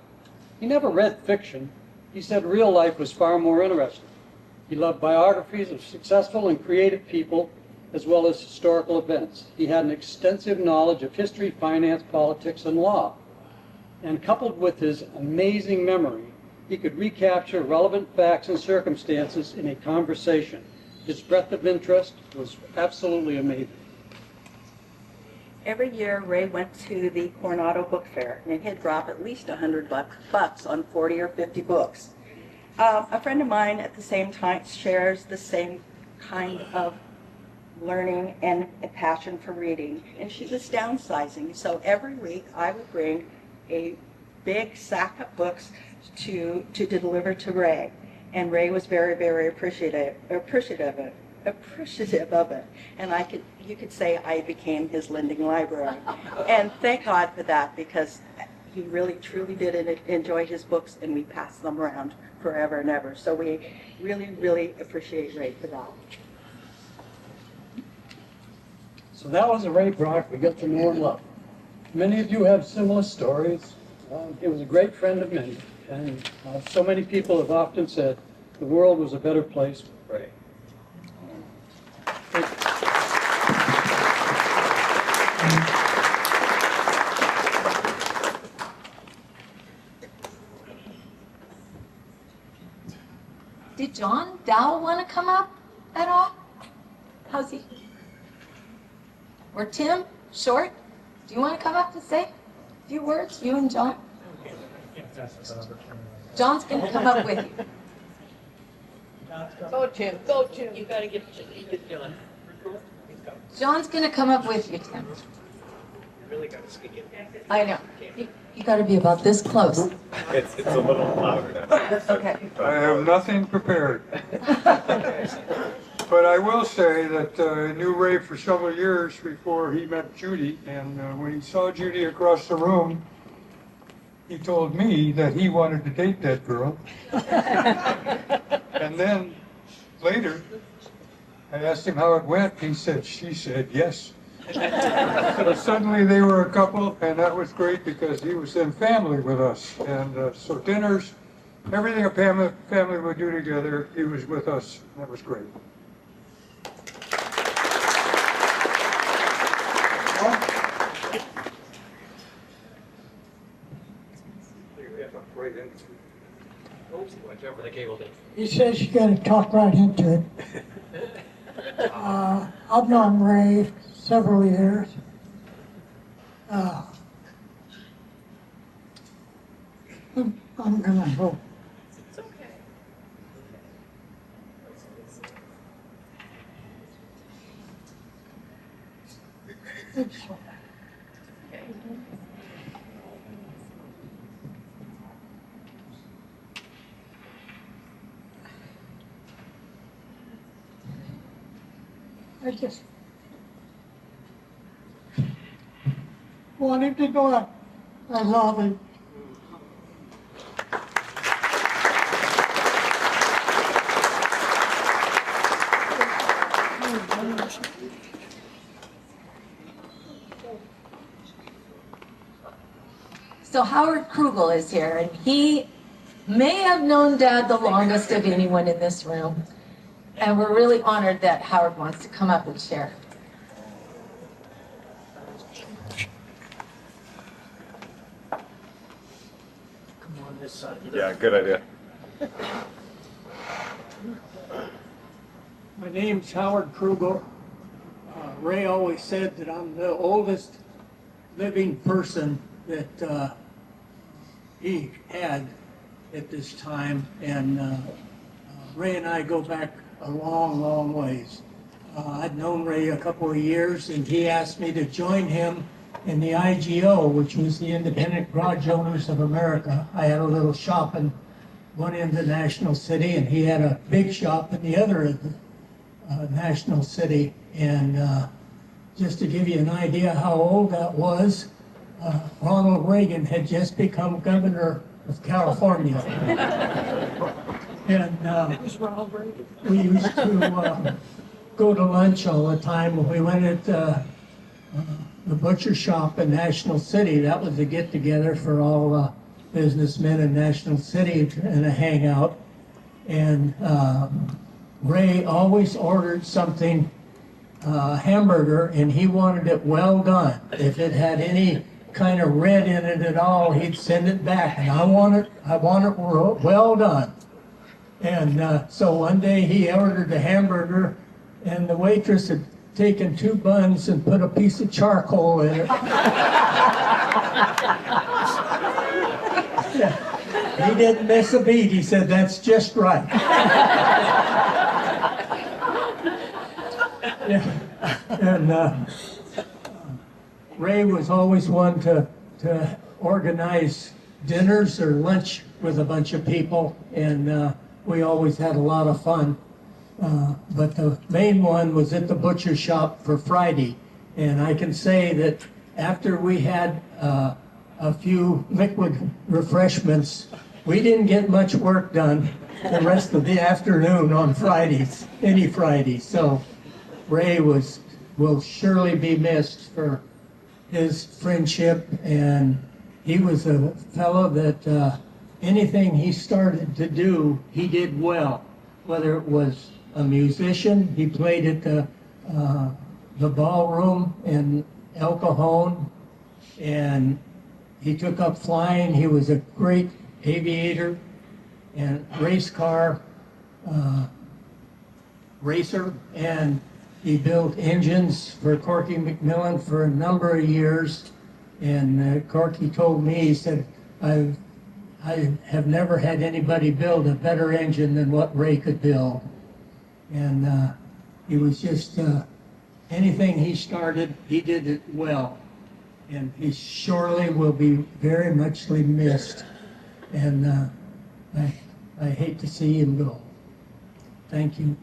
He never read fiction. He said real life was far more interesting. He loved biographies of successful and creative people as well as historical events. He had an extensive knowledge of history, finance, politics, and law. And coupled with his amazing memory, he could recapture relevant facts and circumstances in a conversation. His breadth of interest was absolutely amazing. Every year, Ray went to the Coronado Book Fair, and he'd drop at least $100 on 40 or 50 books. A friend of mine at the same time shares the same kind of learning and a passion for reading, and she was downsizing. So every week, I would bring a big sack of books to deliver to Ray, and Ray was very, very appreciative of it. And you could say I became his lending library. And thank God for that, because he really truly did enjoy his books, and we passed them around forever and ever. So we really, really appreciate Ray for that. So that was a Ray Brock we got to know and love. Many of you have similar stories. He was a great friend of many, and so many people have often said the world was a better place with Ray. Did John Dow want to come up at all? How's he? Or Tim Short? Do you want to come up and say a few words, you and John? John's going to come up with you. Go, Tim. Go, Tim. You gotta get John. John's going to come up with you, Tim. You really gotta speak it. I know. You got to be about this close. It's a little louder now. Okay. I have nothing prepared. But I will say that I knew Ray for several years before he met Judy, and when he saw Judy across the room, he told me that he wanted to date that girl. And then later, I asked him how it went. She said yes. So suddenly they were a couple, and that was great because he was in family with us. And so dinners, everything a family would do together, he was with us. That was great. Whatever the cable did. He says you got to talk right into it. I've known Ray several years. I'm gonna hope. It's okay. It's I just want him to know I love him. So Howard Kruegel is here, and he may have known Dad the longest of anyone in this room. And we're really honored that Howard wants to come up and share. Come on this side. Yeah, good idea. My name's Howard Kruegel. Ray always said that I'm the oldest living person that he had at this time, and Ray and I go back a long, long ways. I'd known Ray a couple of years, and he asked me to join him in the IGO, which was the Independent Garage Owners of America. I had a little shop in one end of National City, and he had a big shop in the other end of National City. And just to give you an idea how old that was, Ronald Reagan had just become governor of California. And we used to go to lunch all the time. We went at the butcher shop in National City. That was a get-together for all businessmen in National City and a hangout. And Ray always ordered something, hamburger, and he wanted it well done. If it had any kind of red in it at all, he'd send it back, and I want it well done. And so one day he ordered a hamburger, and the waitress had taken 2 buns and put a piece of charcoal in it. He didn't miss a beat. He said, "That's just right." Yeah. And Ray was always one to organize dinners or lunch with a bunch of people, and we always had a lot of fun. But the main one was at the butcher shop for Friday, and I can say that after we had a few liquid refreshments, we didn't get much work done the rest of the afternoon on Fridays, any Friday. So Ray will surely be missed for his friendship, and he was a fellow that anything he started to do, he did well. Whether it was a musician, he played at the ballroom in El Cajon, and he took up flying. He was a great aviator and race car racer, and he built engines for Corky McMillan for a number of years. And Corky told me, he said, I have never had anybody build a better engine than what Ray could build. And he was just, anything he started, he did it well. And he surely will be very muchly missed. And I hate to see him go. Thank you.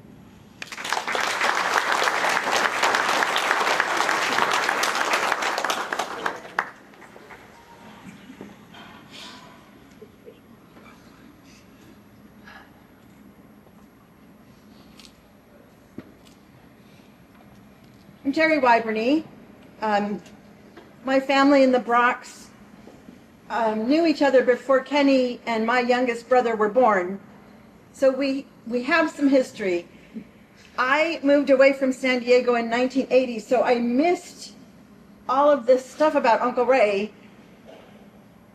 I'm Terri Wyborny. My family in the Bronx knew each other before Kenny and my youngest brother were born. So we have some history. I moved away from San Diego in 1980, so I missed all of this stuff about Uncle Ray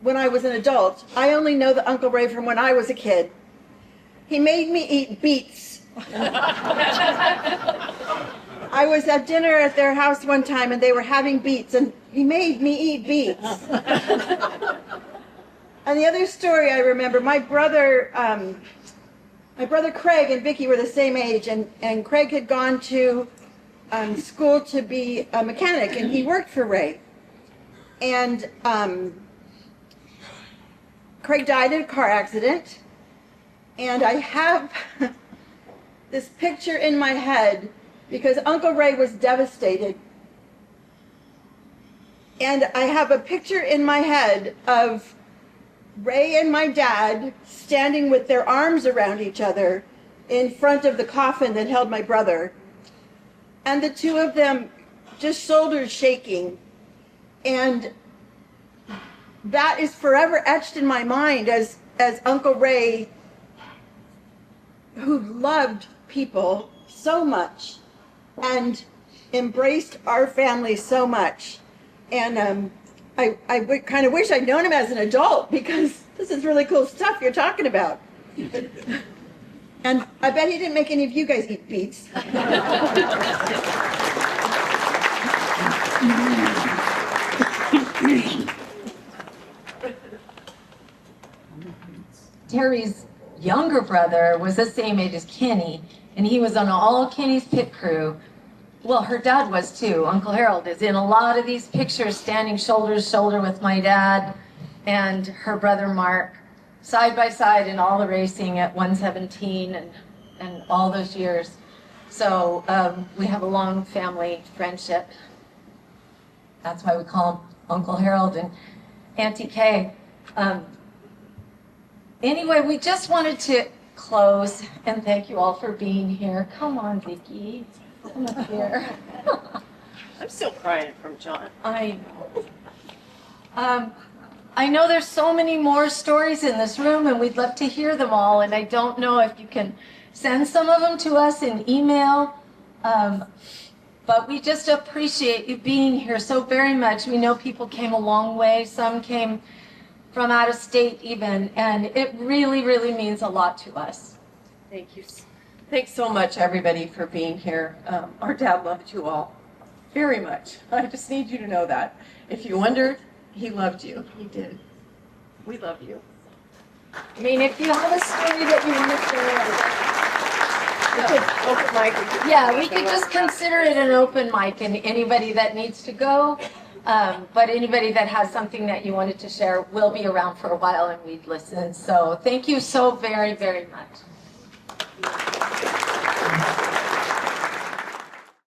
when I was an adult. I only know the Uncle Ray from when I was a kid. He made me eat beets. I was at dinner at their house one time, and they were having beets, and he made me eat beets. And the other story I remember, my brother Craig and Vicki were the same age, and Craig had gone to school to be a mechanic, and he worked for Ray. And Craig died in a car accident, and I have this picture in my head because Uncle Ray was devastated. And I have a picture in my head of Ray and my dad standing with their arms around each other in front of the coffin that held my brother. and the two of them just shoulders shaking. And that is forever etched in my mind as Uncle Ray, who loved people so much and embraced our family so much. And I kind of wish I'd known him as an adult, because this is really cool stuff you're talking about. And I bet he didn't make any of you guys eat beets. Terry's younger brother was the same age as Kenny, and he was on all Kenny's pit crew. Well, her dad was too. Uncle Harold is in a lot of these pictures, standing shoulder to shoulder with my dad and her brother Mark, side by side in all the racing at 117 and all those years. So we have a long family friendship. That's why we call him Uncle Harold and Auntie Kay. Anyway, we just wanted to close and thank you all for being here. Come on, Vicki. Come up here. I'm still crying from John. I know. I know there's so many more stories in this room, and we'd love to hear them all. And I don't know if you can send some of them to us in email. But we just appreciate you being here so very much. We know people came a long way. Some came from out of state even, and it really, really means a lot to us. Thank you. Thanks so much, everybody, for being here. Our dad loved you all very much. I just need you to know that. If you wondered, he loved you. He did. We love you. I mean, if you have a story that you want to share, yeah, we could just consider it an open mic, and anybody that needs to go, but anybody that has something that you wanted to share will be around for a while, and we'd listen. So thank you so very, very much.